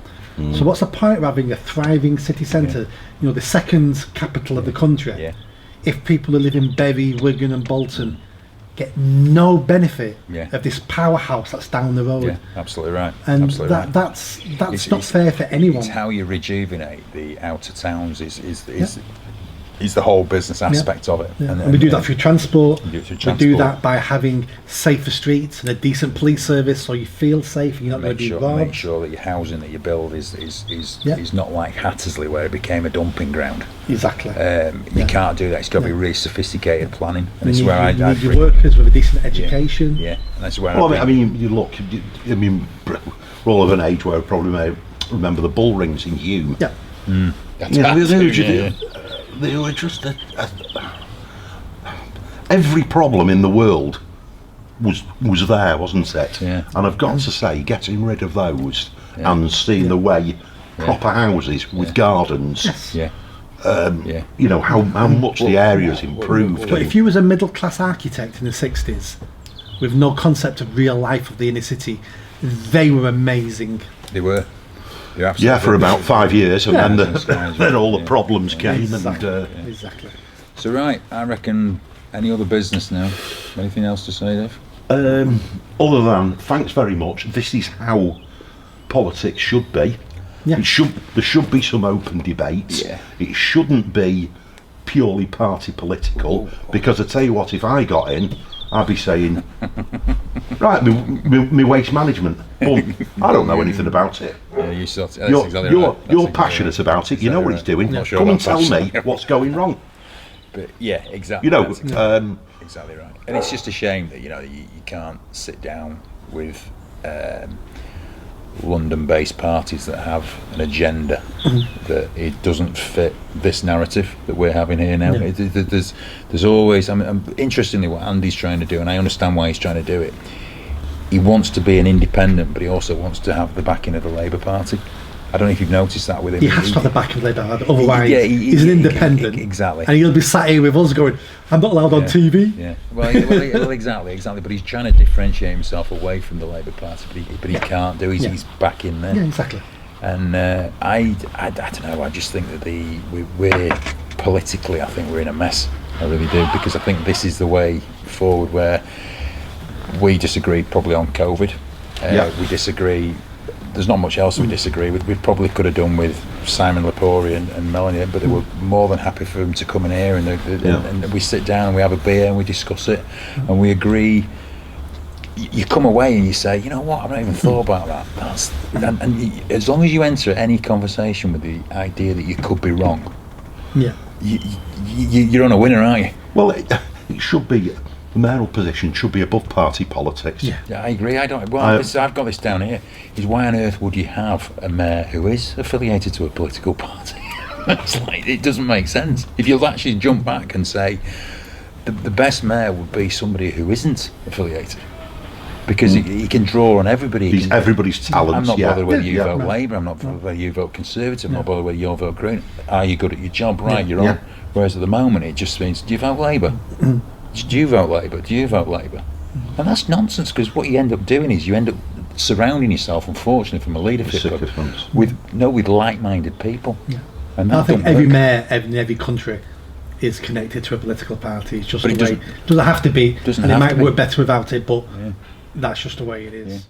So what's the point of having a thriving city centre? You know, the second capital of the country. If people who live in Bury, Wigan and Bolton get no benefit of this powerhouse that's down the road. Yeah, absolutely right. And absolutely right. that's not fair for anyone. It's how you rejuvenate the outer towns is the whole business aspect of it. And we do that through transport. We do it through We transport. do that by having safer streets and a decent police service, so you feel safe and you're not going to be robbed. Make sure that your housing that you build is not like Hattersley, where it became a dumping ground. Exactly. You can't do that. It's got to be really sophisticated planning, and And it's where you need your workers with a decent education. Yeah, and that's where. Well, I mean, you look. I mean, we're all of an age where we probably may remember the bull rings in Hume. Yeah. That's You know, bad. they were just every problem in the world was there, wasn't it? Yeah. And I've got to say, getting rid of those and seeing the way proper houses with gardens. Yeah. You know how much the area's improved. But if you was a middle class architect in the 60s with no concept of real life of the inner city, they were amazing. They were. Yeah, for about 5 years, and then all the problems came. Exactly. And Exactly. So right, I reckon. Any other business now? Anything else to say, Dave? other than thanks very much, this is how politics should be. Yeah. There should be some open debates. Yeah. It shouldn't be purely party political, because I tell you what, if I got in, I'd be saying, right, me waste management. Boom. I don't know anything about it. Yeah, you sort. You're passionate about it. You know what he's doing. I'm not sure Come and about tell me passionate. what's going wrong. But yeah, exactly. You know, that's exactly right. And it's just a shame that you can't sit down with London-based parties that have an agenda that it doesn't fit this narrative that we're having here now. Yeah. There's always, interestingly, what Andy's trying to do, and I understand why he's trying to do it. He wants to be an independent, but he also wants to have the backing of the Labour Party. I don't know if you've noticed that with him. He has to have the backing of Labour, otherwise he's an independent. Exactly. And he'll be sat here with us going, I'm not allowed on TV. Yeah. Well, exactly. But he's trying to differentiate himself away from the Labour Party, but he can't do. He's back in there. Yeah, exactly. And I don't know. I just think that we're politically, I think we're in a mess. I really do, because I think this is the way forward, where we disagree probably on COVID. We disagree. There's not much else we disagree with. We probably could have done with Simon Lepori and Melanie, but they were more than happy for them to come in here, and we sit down and we have a beer and we discuss it, and we agree you come away and you say, you know what, I've not even thought about that. As long as you enter any conversation with the idea that you could be wrong, Yeah. you're on a winner, aren't you? Well, it should be, the mayoral position should be above party politics. Yeah. Yeah, I agree. I don't. Well, I've got this down here. Is why on earth would you have a mayor who is affiliated to a political party? It's like, it doesn't make sense. If you'll actually jump back and say the best mayor would be somebody who isn't affiliated, because he can draw on everybody. He's everybody's talents. I'm not bothered whether you vote no. Labour. I'm not bothered whether you vote Conservative. I'm not bothered whether you vote Green. Are you good at your job? Right, you're on. Whereas at the moment, it just means, do you vote Labour? Do you vote Labour? Do you vote Labour? And that's nonsense, because what you end up doing is you end up surrounding yourself, unfortunately, from a leadership with like-minded people. Yeah. And I that think don't every work. mayor in every country is connected to a political party. It's just But the it way. Doesn't have to be, Doesn't and it have might to be. work better without it. But that's just the way it is. Yeah.